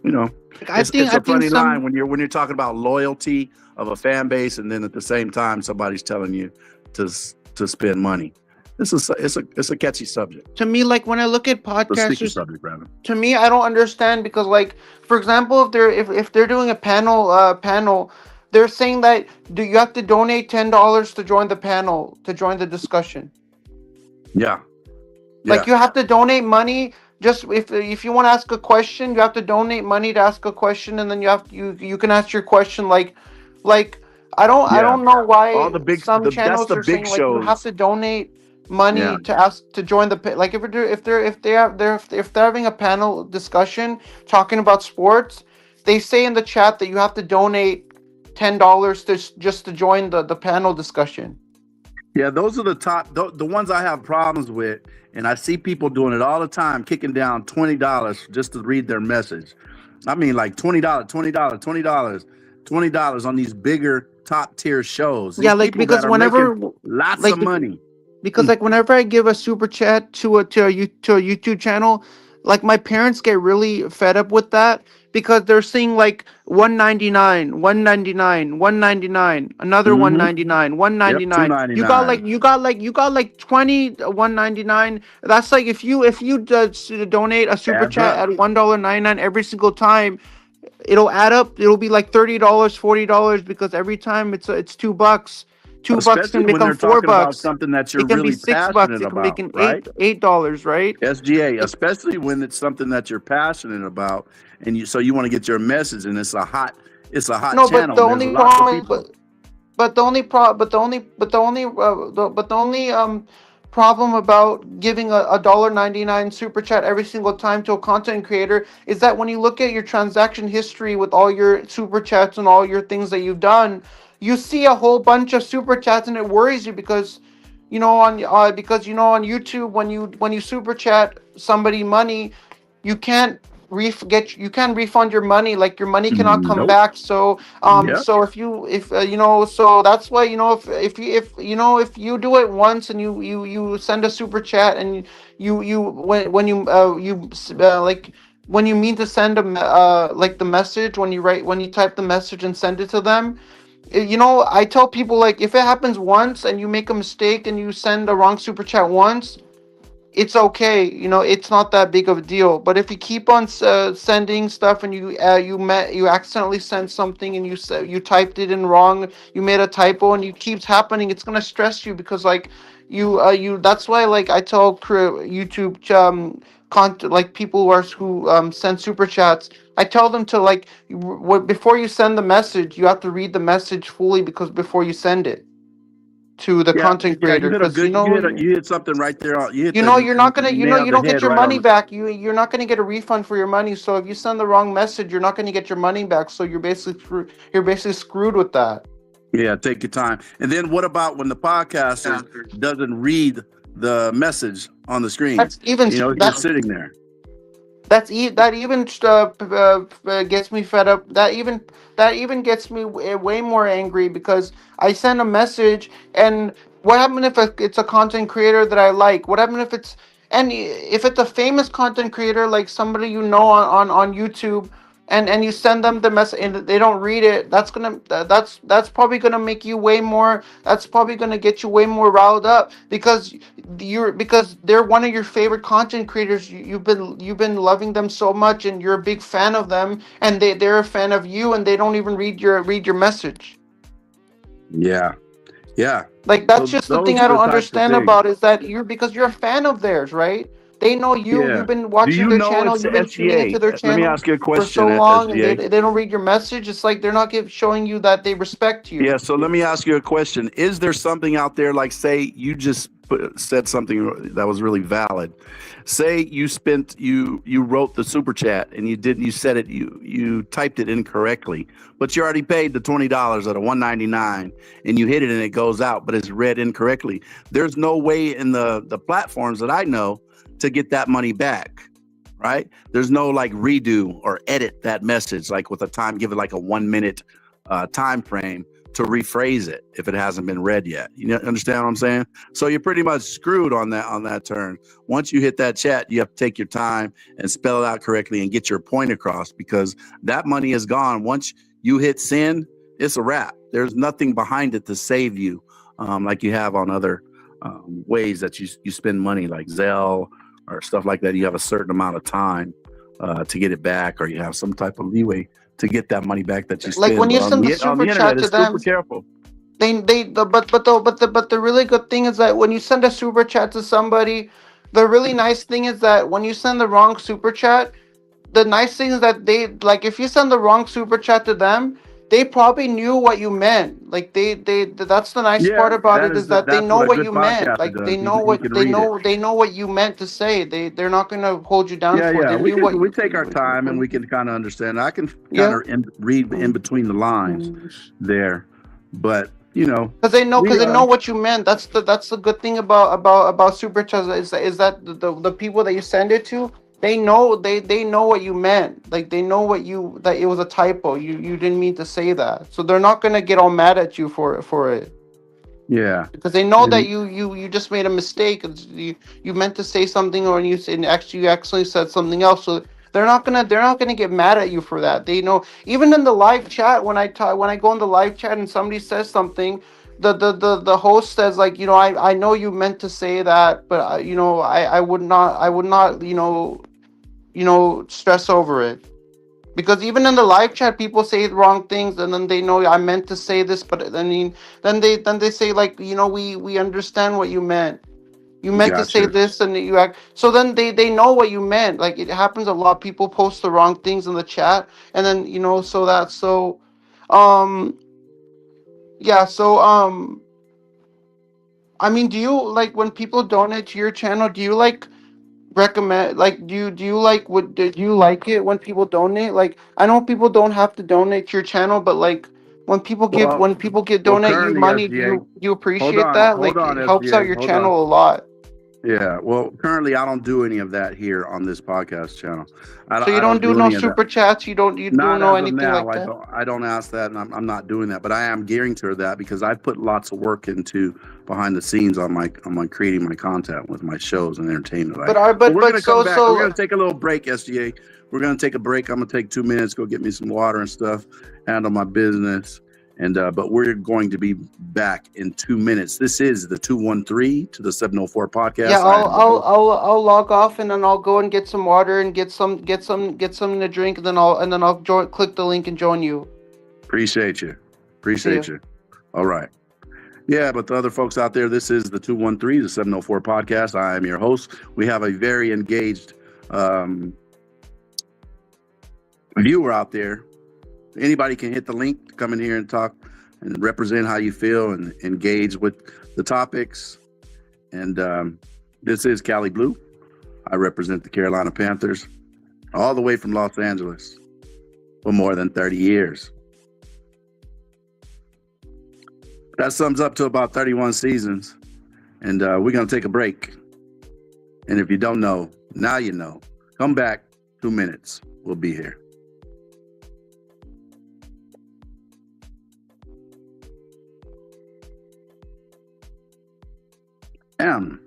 it's a funny line when you're talking about loyalty of a fan base, and then at the same time somebody's telling you to spend money. It's a catchy subject. To me, like when I look at It's a podcasters, sticky subject, rather. to me, I don't understand because, like, for example, if they're doing a panel, they're saying that you have to donate $10 to join the panel, to join the discussion. Yeah. Like you have to donate money. Just if you want to ask a question, you have to donate money to ask a question, and then you can ask your question like I don't know why All the big some that's channels the are big saying like you have shows. to donate money Yeah. to ask to join the like if they're having a panel discussion talking about sports, they say in the chat that you have to donate $10 just to join the panel discussion. Yeah, those are the top, the ones I have problems with, and I see people doing it all the time, kicking down $20 just to read their message. I mean, like $20 on these bigger top tier shows. These Yeah, like people that because are making whenever lots like of money. because like whenever I give a super chat to a YouTube channel, like my parents get really fed up with that because they're seeing like 199, 199, 199, another Mm-hmm. 199, Yep, 199. $2.99. You got like 20 199. That's like if you donate a super Adds chat up, at $1.99 every single time, it'll add up. It'll be like $30, $40 because every time it's $2. $2 can especially when become they're talking about $4. something that you're It can be really $6. passionate It can be about, an right? $8, right? SGA, It- especially when it's something that you're passionate about, and you want to get your message, and it's a hot no, but channel, the and there's only lots of problem is, people. but the only pro, but the only problem about giving a $1.99 super chat every single time to a content creator is that when you look at your transaction history with all your super chats and all your things that you've done, you see a whole bunch of super chats and it worries you because on YouTube when you super chat somebody money, you can't you can't refund your money, like your money cannot come Nope. back. So Yep. so if so that's why if you do it once and you send a super chat and you when like when you mean to send like the message, when you type the message and send it to them, I tell people, like, if it happens once and you make a mistake and you send a wrong super chat once, it's okay. It's not that big of a deal. But if you keep on sending stuff and you accidentally send something and you typed it in wrong, you made a typo and it keeps happening, it's gonna stress you because like you that's why, like, I tell YouTube content, like people who send super chats, I tell them to, like, before you send the message, you have to read the message fully because before you send it to the Yeah, content yeah. You creator, hit a because good. You hit something right there. You hit the you're not gonna nail you the don't get head your right on money the. back. You're not gonna get a refund for your money. So if you send the wrong message, you're not gonna get your money back. So you're basically screwed with that. Yeah, take your time. And then what about when the podcaster doesn't read the message on the screen? That's even It's just sitting there. that even gets me fed up. That even gets me way more angry because I send a message, and what happened if it's a content creator that I like? What happened if if it's a famous content creator, like somebody on YouTube, and you send them the message and they don't read it? That's probably gonna make you way more. That's probably gonna get you way more riled up because they're one of your favorite content creators. You've been loving them so much and you're a big fan of them, and they're a fan of you, and they don't even read your message. Yeah, yeah. Like, that's So just the those thing are I the don't types of understand things. about is that because you're a fan of theirs, right? They know you. Yeah. You've been Do watching you their know channel. it's You've been tuning SGA? into their Let me channel ask you a for so question, long, and SGA. they don't read your message. It's like they're not showing you that they respect you. Yeah, so let me ask you a question. Is there something out there, like, say you just said something that was really valid. Say you wrote the super chat and you said it you typed it incorrectly, but you already paid the $20 at a $1.99 and you hit it and it goes out, but it's read incorrectly. There's no way in the platforms that I know to get that money back. Right? There's no like redo or edit that message like with a time, give it like a 1 minute time frame to rephrase it if it hasn't been read yet. You understand what I'm saying? So you're pretty much screwed on that turn. Once you hit that chat, you have to take your time and spell it out correctly and get your point across, because that money is gone. Once you hit send, it's a wrap. There's nothing behind it to save you, like you have on other ways that you spend money like Zelle or stuff like that. You have a certain amount of time to get it back, or you have some type of leeway to get that money back that you spend. Like when you send the on the super internet, chat to it's them, super careful. but the really good thing is that when you send a super chat to somebody, the really nice thing is that when you send the wrong super chat, the nice thing is that they, like, if you send the wrong super chat to them, they probably knew what you meant. Like that's the nice Yeah, part about it, is that they that's know what a what good you meant. podcaster Like they does. know He what can read it. they know what you meant to say. They're not gonna hold you down for it. They We knew what we you, take our time and we can kind of understand. I can kind yeah. of read in between the lines there, but Because we they know what you meant. That's the good thing about super chats, is that the people that you send it to, they know what you meant. Like they know that it was a typo. You didn't mean to say that, so they're not gonna get all mad at you for it. yeah. Because they know that And you just made a mistake. You meant to say something, or you actually said something else. So they're not gonna get mad at you for that. They know, even in the live chat, when I go in the live chat and somebody says something, the host says, like, I know you meant to say that, but I would not stress over it. Because even in the live chat, people say the wrong things, and then they know I meant to say this, but I mean, then they say, like, we understand what you meant. You meant to say gotcha. this, and you act. So then they know what you meant. Like, it happens a lot. People post the wrong things in the chat, and then um, yeah. So I mean, do you like when people donate to your channel? Do you like recommend, like, do you like, do you like it when people donate? Like, I know people don't have to donate to your channel, but like Well, when people get well, donate you currently money, SGA. do you Hold appreciate on, that? hold Like, on, it helps out SGA. your Hold on. channel a lot. Yeah, well, currently I don't do any of that here on this podcast channel. So you I don't don't do do no any of that. super chats, you don't Not know as of anything now. like that? I don't ask that, and I'm not doing that. But I am gearing to that because I put lots of work into behind the scenes on my creating my content with my shows and entertainment. But Like, are but but we're but gonna come so back. We're so gonna take a little break, SGA. We're gonna take a break. I'm gonna take 2 minutes, go get me some water and stuff, handle my business, and but we're going to be back in 2 minutes. This is the 213 to the 704 Yeah, podcast. I I'll am your I'll host. I'll I'll log off, and then I'll go and get some water and get something to drink, and then I'll click the link and join you. Appreciate you. See ya. Appreciate you. All right. Yeah, but the other folks out there, this is the 213, the 704 podcast. I am your host. We have a very engaged um, viewer out there. Anybody can hit the link to come in here and talk and represent how you feel and engage with the topics. And this is Cali Blue. I represent the Carolina Panthers all the way from Los Angeles for more than 30 years. That sums up to about 31 seasons. And we're going to take a break. And if you don't know, now you know. Come back, 2 minutes. We'll be here. M.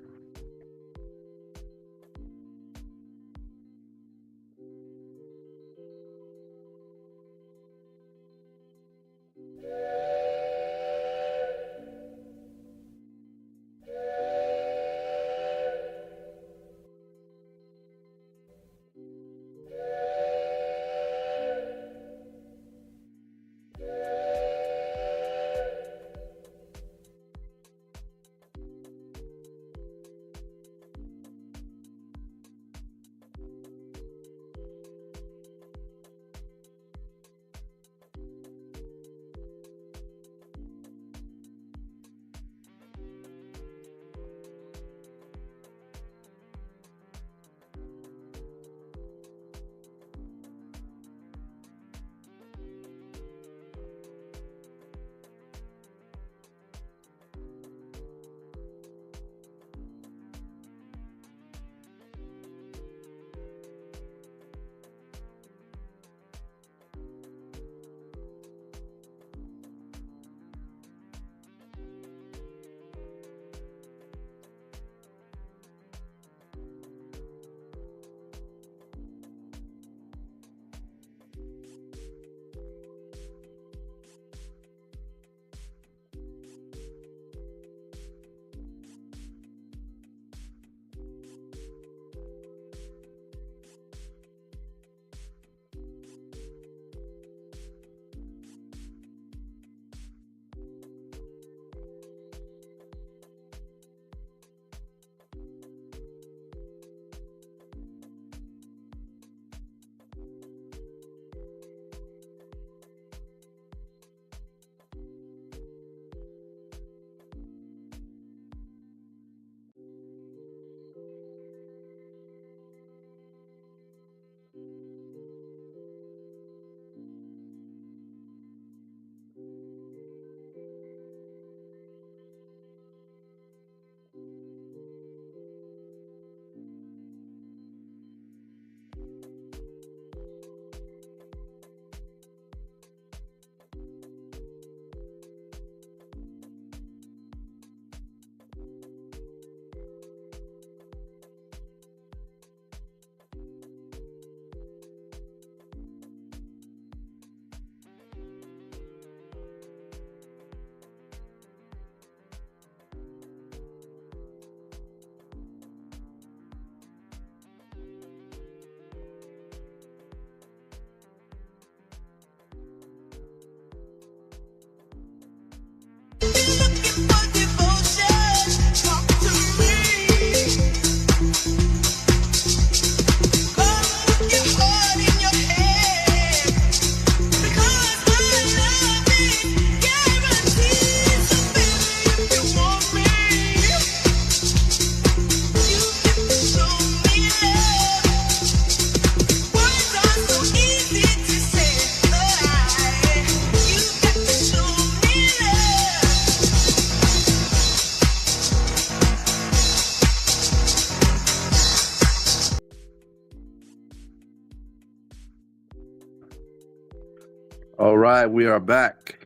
All right, we are back.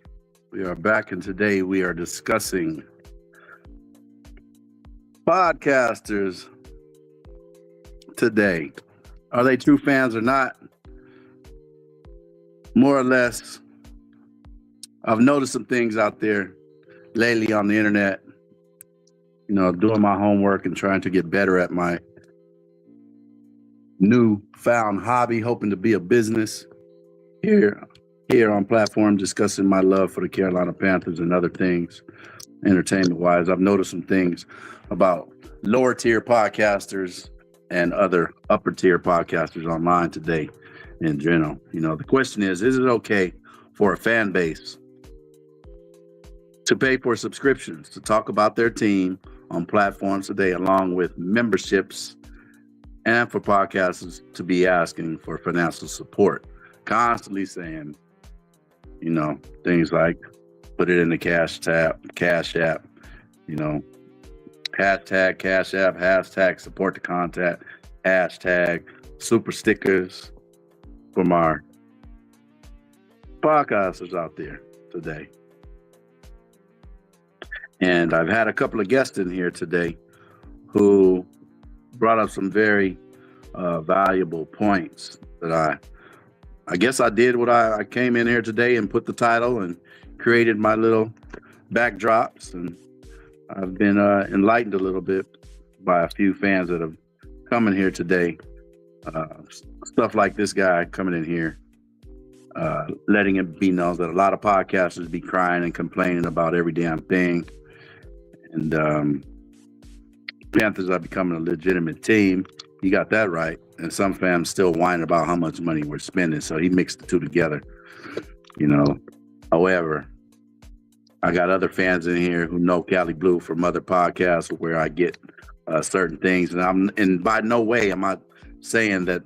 We are back, and today we are discussing podcasters today. Are they true fans or not? More or less, I've noticed some things out there lately on the internet, doing my homework and trying to get better at my newfound hobby, hoping to be a business here on platform, discussing my love for the Carolina Panthers and other things, entertainment-wise. I've noticed some things about lower-tier podcasters and other upper-tier podcasters online today in general. The question is it okay for a fan base to pay for subscriptions to talk about their team on platforms today, along with memberships, and for podcasters to be asking for financial support, constantly saying, things like put it in the Cash App, hashtag Cash App, hashtag support the contact, hashtag super stickers from our podcasters out there today. And I've had a couple of guests in here today who brought up some very valuable points that I guess I did what I came in here today and put the title and created my little backdrops, and I've been enlightened a little bit by a few fans that have come in here today. Stuff like this guy coming in here, letting it be known that a lot of podcasters be crying and complaining about every damn thing. And Panthers are becoming a legitimate team. He got that right. And some fans still whining about how much money we're spending. So he mixed the two together, However, I got other fans in here who know Cali Blue from other podcasts where I get certain things. And by no way am I saying that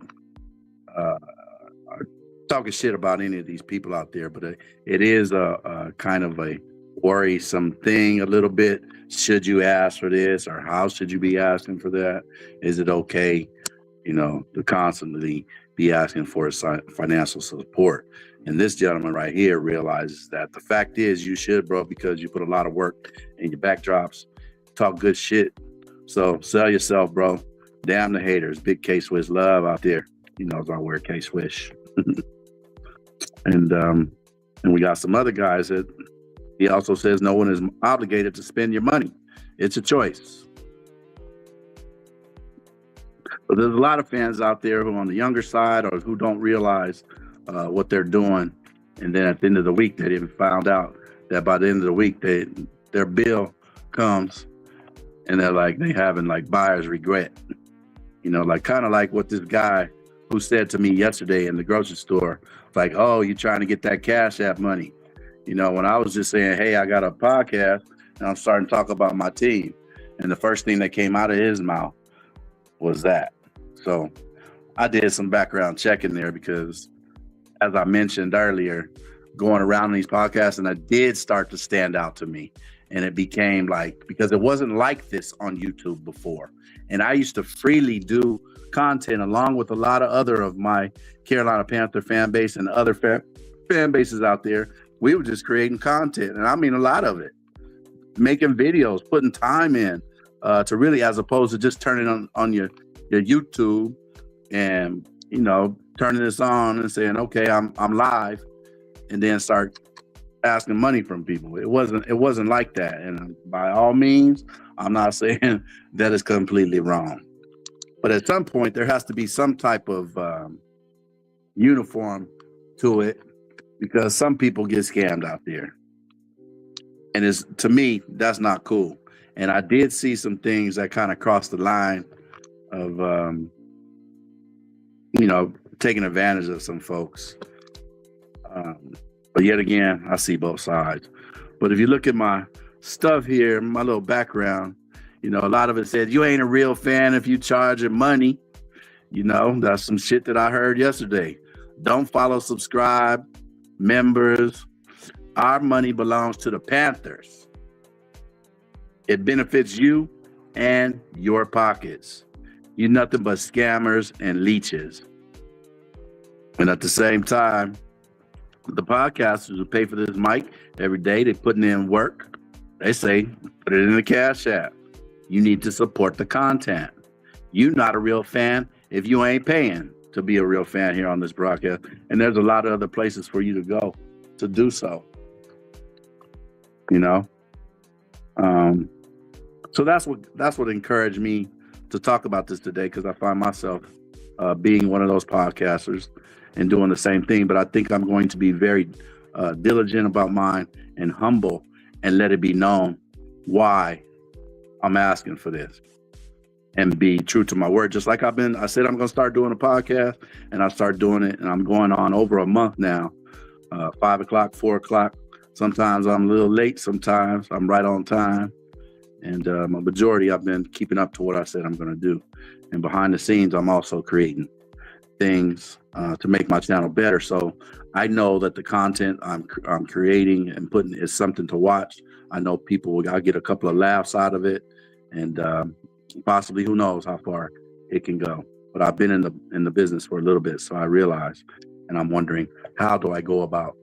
talking shit about any of these people out there, but it is a kind of a worrisome thing a little bit. Should you ask for this, or how should you be asking for that? Is it okay, to constantly be asking for financial support? And this gentleman right here realizes that the fact is you should, bro, because you put a lot of work in your backdrops, talk good shit. So sell yourself, bro. Damn the haters. Big K-Swish love out there. He knows I wear K-Swish. And we got some other guys that he also says no one is obligated to spend your money. It's a choice. But there's a lot of fans out there who are on the younger side or who don't realize what they're doing. And then at the end of the week, they didn't found out that by the end of the week, their bill comes and they're like, they having like buyer's regret. Kind of like what this guy who said to me yesterday in the grocery store, like, oh, you trying to get that Cash App money. When I was just saying, hey, I got a podcast and I'm starting to talk about my team. And the first thing that came out of his mouth was that. So I did some background checking there because, as I mentioned earlier, going around these podcasts, and I did start to stand out to me. And it became because it wasn't like this on YouTube before. And I used to freely do content along with a lot of other of my Carolina Panther fan base and other fan bases out there. We were just creating content, and I mean a lot of it, making videos, putting time in to really, as opposed to just turning on your YouTube and turning this on and saying, okay, I'm live, and then start asking money from people. It wasn't like that, and by all means, I'm not saying that is completely wrong, but at some point there has to be some type of uniform to it. Because some people get scammed out there. And to me, that's not cool. And I did see some things that kind of crossed the line of, taking advantage of some folks. But yet again, I see both sides. But if you look at my stuff here, my little background, a lot of it said, you ain't a real fan if you charge your money. That's some shit that I heard yesterday. Don't follow, subscribe. Members, our money belongs to the Panthers. It benefits you and your pockets. You're nothing but scammers and leeches. And at the same time, The podcasters who pay for this mic every day, they're putting in work. They say, put it in the Cash App. You need to support the content. You're not a real fan if you ain't paying to be a real fan here on this broadcast. And there's a lot of other places for you to go to do so. You know? So that's what encouraged me to talk about this today, because I find myself being one of those podcasters and doing the same thing. But I think I'm going to be very diligent about mine and humble and let it be known why I'm asking for this and be true to my word. Just like I said, I'm going to start doing a podcast, and I start doing it, and I'm going on over a month now, 5 o'clock, 4 o'clock. Sometimes I'm a little late. Sometimes I'm right on time. And a majority, I've been keeping up to what I said I'm going to do. And behind the scenes, I'm also creating things to make my channel better. So I know that the content I'm creating and putting is something to watch. I know I'll get a couple of laughs out of it, and possibly, who knows how far it can go. But I've been in the business for a little bit, so I realize, and I'm wondering, how do I go about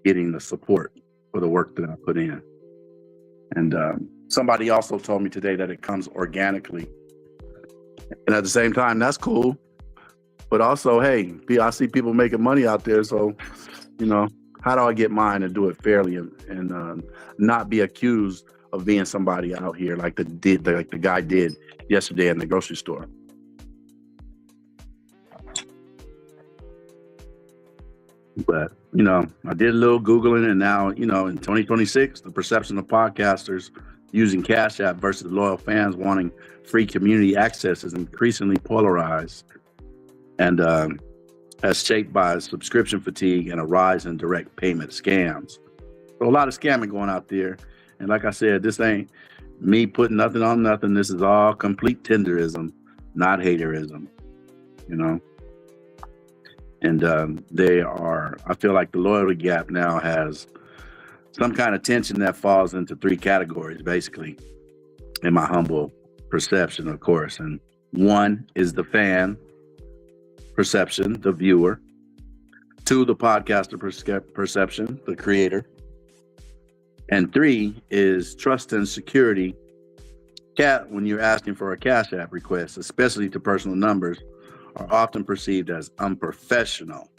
getting the support for the work that I put in? And somebody also told me today that it comes organically. And at the same time, that's cool. But also, hey, I see people making money out there. So, how do I get mine and do it fairly and not be accused of being somebody out here like the guy did yesterday in the grocery store? But, I did a little Googling, and now, in 2026, the perception of podcasters using Cash App versus loyal fans wanting free community access is increasingly polarized and as shaped by subscription fatigue and a rise in direct payment scams. So a lot of scamming going out there. And like I said, this ain't me putting nothing on nothing. This is all complete tenderism, not haterism, And I feel like the loyalty gap now has some kind of tension that falls into 3 categories, basically, in my humble perception, of course. And 1 is the fan perception, the viewer. 2, the podcaster perception, the creator. And 3 is trust and security. When you're asking for a Cash App request, especially to personal numbers, are often perceived as unprofessional.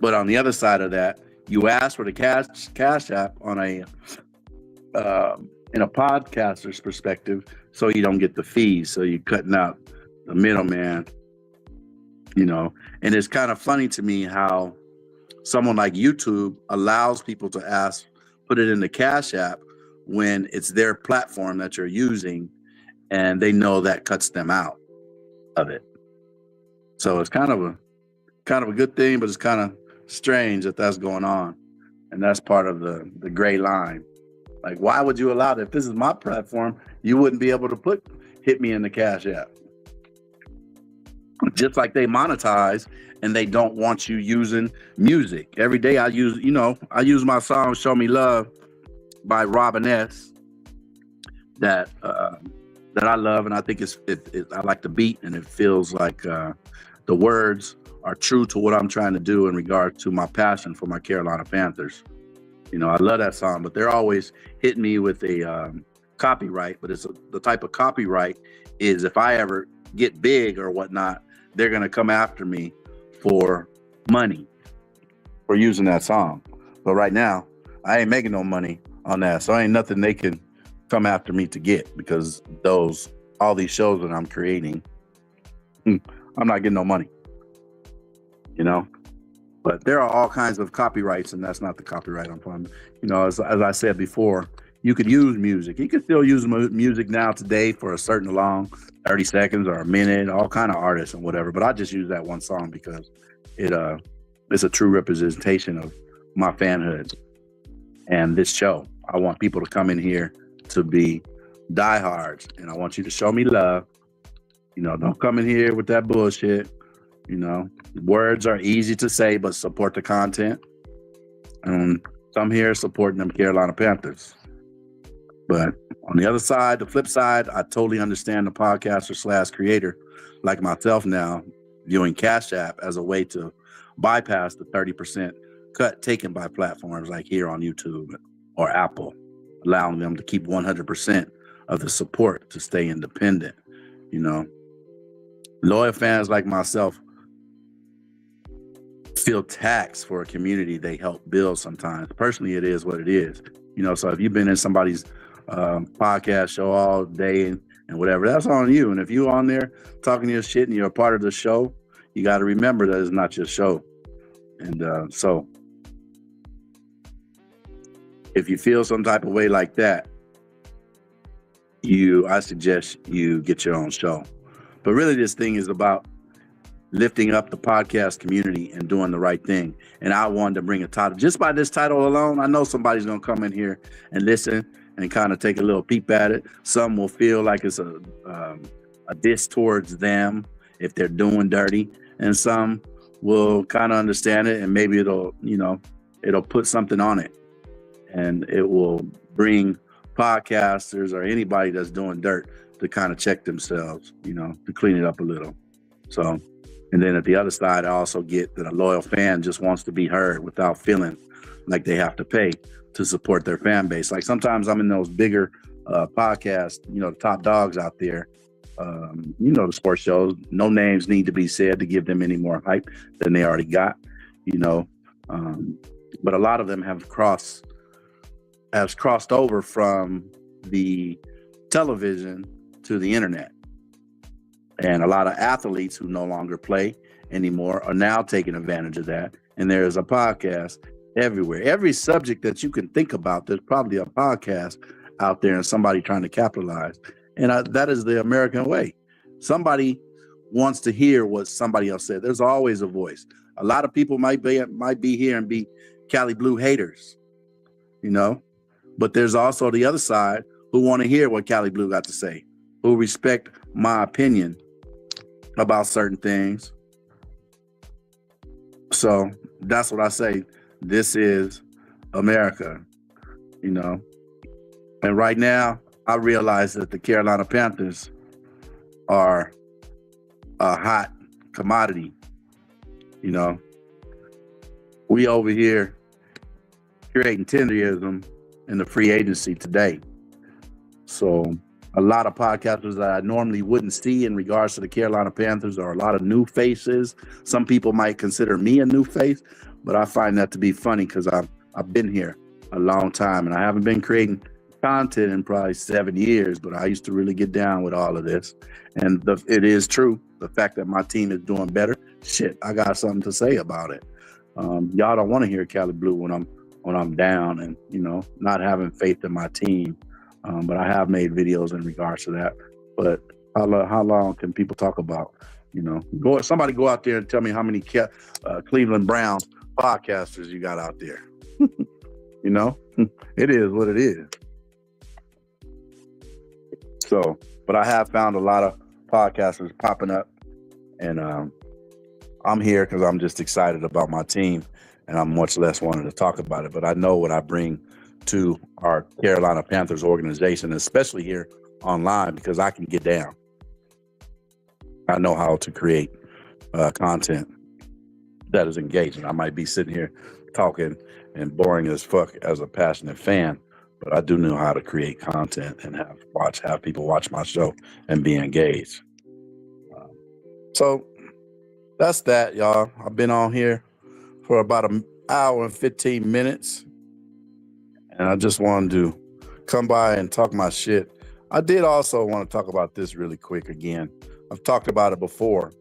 But on the other side of that, you ask for the Cash App on in a podcaster's perspective, so you don't get the fees. So you're cutting out the middleman, And it's kind of funny to me how someone like YouTube allows people to put it in the Cash App when it's their platform that you're using, and they know that cuts them out of it. So it's kind of a good thing, but it's kind of strange that that's going on. And that's part of the gray line. Like, why would you allow that? If this is my platform, you wouldn't be able to hit me in the Cash App. Just like they monetize and they don't want you using music. Every day I use my song Show Me Love by Robin S. that I love, and I think I like the beat, and it feels like the words are true to what I'm trying to do in regard to my passion for my Carolina Panthers. I love that song, but they're always hitting me with a copyright. But it's the type of copyright is, if I ever get big or whatnot, they're going to come after me for money for using that song. But right now, I ain't making no money on that. So ain't nothing they can come after me to get, because all these shows that I'm creating, I'm not getting no money, But there are all kinds of copyrights, and that's not the copyright I'm talking about. As I said before, you could use music. You could still use music now today for a certain long 30 seconds or a minute, all kind of artists and whatever. But I just use that one song because it's a true representation of my fanhood and this show. I want people to come in here to be diehards, and I want you to show me love. Don't come in here with that bullshit. Words are easy to say, but support the content. So I'm here supporting them Carolina Panthers. But on the other side, the flip side, I totally understand the podcaster / creator like myself now viewing Cash App as a way to bypass the 30% cut taken by platforms like here on YouTube or Apple, allowing them to keep 100% of the support to stay independent. You know, loyal fans like myself feel taxed for a community they help build sometimes. Personally, it is what it is. You know, so if you've been in somebody's podcast show all day and whatever, that's on you. And if you're on there talking your shit and you're a part of the show, you got to remember that it's not your show. And so if you feel some type of way like that, I suggest you get your own show. But really, this thing is about lifting up the podcast community and doing the right thing. And I wanted to bring a title. Just by this title alone, I know somebody's going to come in here and listen and kind of take a little peep at it. Some will feel like it's a diss towards them if they're doing dirty. And some will kind of understand it, and maybe it'll put something on it. And it will bring podcasters or anybody that's doing dirt to kind of check themselves, to clean it up a little. So, and then at the other side, I also get that a loyal fan just wants to be heard without feeling like they have to pay to support their fan base. Like sometimes I'm in those bigger podcasts, the top dogs out there, the sports shows, no names need to be said to give them any more hype than they already got, but a lot of them have crossed over from the television to the internet. And a lot of athletes who no longer play anymore are now taking advantage of that. And there's a podcast everywhere. Every subject that you can think about, there's probably a podcast out there and somebody trying to capitalize. And that is the American way. Somebody wants to hear what somebody else said. There's always a voice. A lot of people might be here and be Cali Blue haters, but there's also the other side who want to hear what Cali Blue got to say, who respect my opinion about certain things. So that's what I say. This is America, And right now, I realize that the Carolina Panthers are a hot commodity. We over here creating tenderism in the free agency today. So a lot of podcasters that I normally wouldn't see in regards to the Carolina Panthers are a lot of new faces. Some people might consider me a new face, but I find that to be funny because I've been here a long time and I haven't been creating content in probably 7 years, but I used to really get down with all of this. And it is true. The fact that my team is doing better, shit, I got something to say about it. Y'all don't want to hear Cali Blue when I'm down and, not having faith in my team. But I have made videos in regards to that. But how long can people talk about, somebody go out there and tell me how many Cleveland Browns podcasters you got out there. It is what it is. So, but I have found a lot of podcasters popping up, and I'm here because I'm just excited about my team, and I'm much less wanting to talk about it. But I know what I bring to our Carolina Panthers organization, especially here online, because I can get down. I know how to create content that is engaging. I might be sitting here talking and boring as fuck as a passionate fan, but I do know how to create content and have people watch my show and be engaged. So that's that, y'all. I've been on here for about an hour and 15 minutes. And I just wanted to come by and talk my shit. I did also want to talk about this really quick again. I've talked about it before,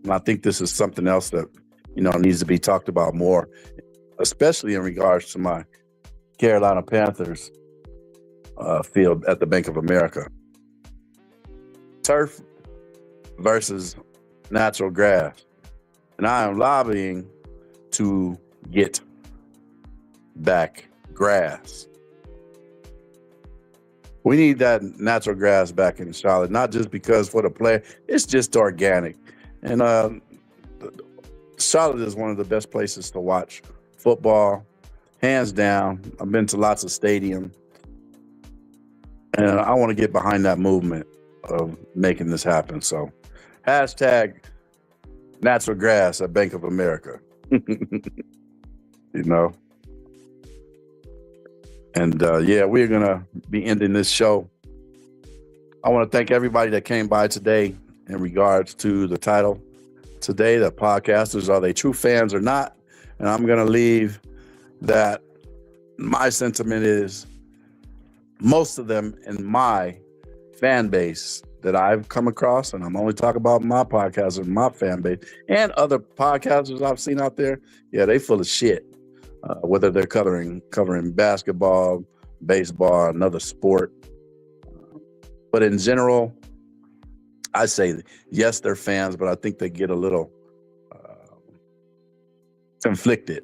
and I think this is something else that, needs to be talked about more, especially in regards to my Carolina Panthers field at the Bank of America. Turf versus natural grass. And I am lobbying to get back grass. We need that natural grass back in Charlotte, not just because for the player, it's just organic. And Charlotte is one of the best places to watch football, hands down. I've been to lots of stadiums, and I want to get behind that movement of making this happen. So hashtag natural grass at Bank of America. you know. And yeah, we're gonna be ending this show. I want to thank everybody that came by today in regards to the title today, the podcasters, are they true fans or not? And I'm gonna leave that my sentiment is most of them in my fan base that I've come across, and I'm only talking about my podcasters, my fan base, and other podcasters I've seen out there. Yeah, they full of shit. Whether they're covering basketball, baseball, another sport. But in general, I say, yes, they're fans, but I think they get a little conflicted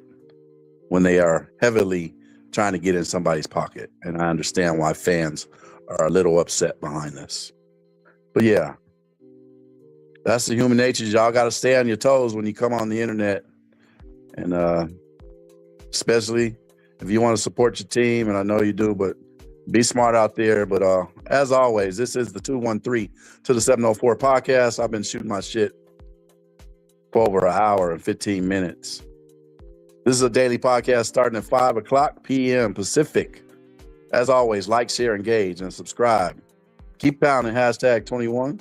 when they are heavily trying to get in somebody's pocket. And I understand why fans are a little upset behind this. But yeah, that's the human nature. Y'all got to stay on your toes when you come on the internet. And especially if you want to support your team, and I know you do, but be smart out there. But as always, this is the 213 to the 704 podcast. I've been shooting my shit for over an hour and 15 minutes. This is a daily podcast starting at 5 o'clock p.m. Pacific. As always, like, share, engage, and subscribe. Keep pounding hashtag 21.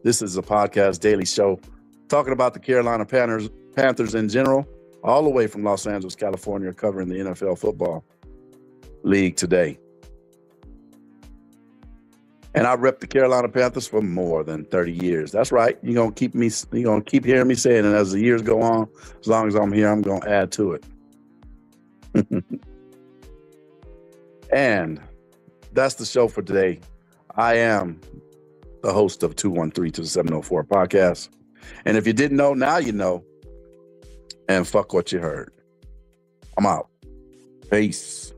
This is a podcast daily show talking about the Carolina Panthers in general, all the way from Los Angeles, California, covering the NFL football league today. And I rep the Carolina Panthers for more than 30 years. That's right. You're gonna keep hearing me saying it as the years go on. As long as I'm here, I'm gonna add to it. And that's the show for today. I am the host of 213 to the 704 podcast. And if you didn't know, now you know. And fuck what you heard. I'm out. Peace.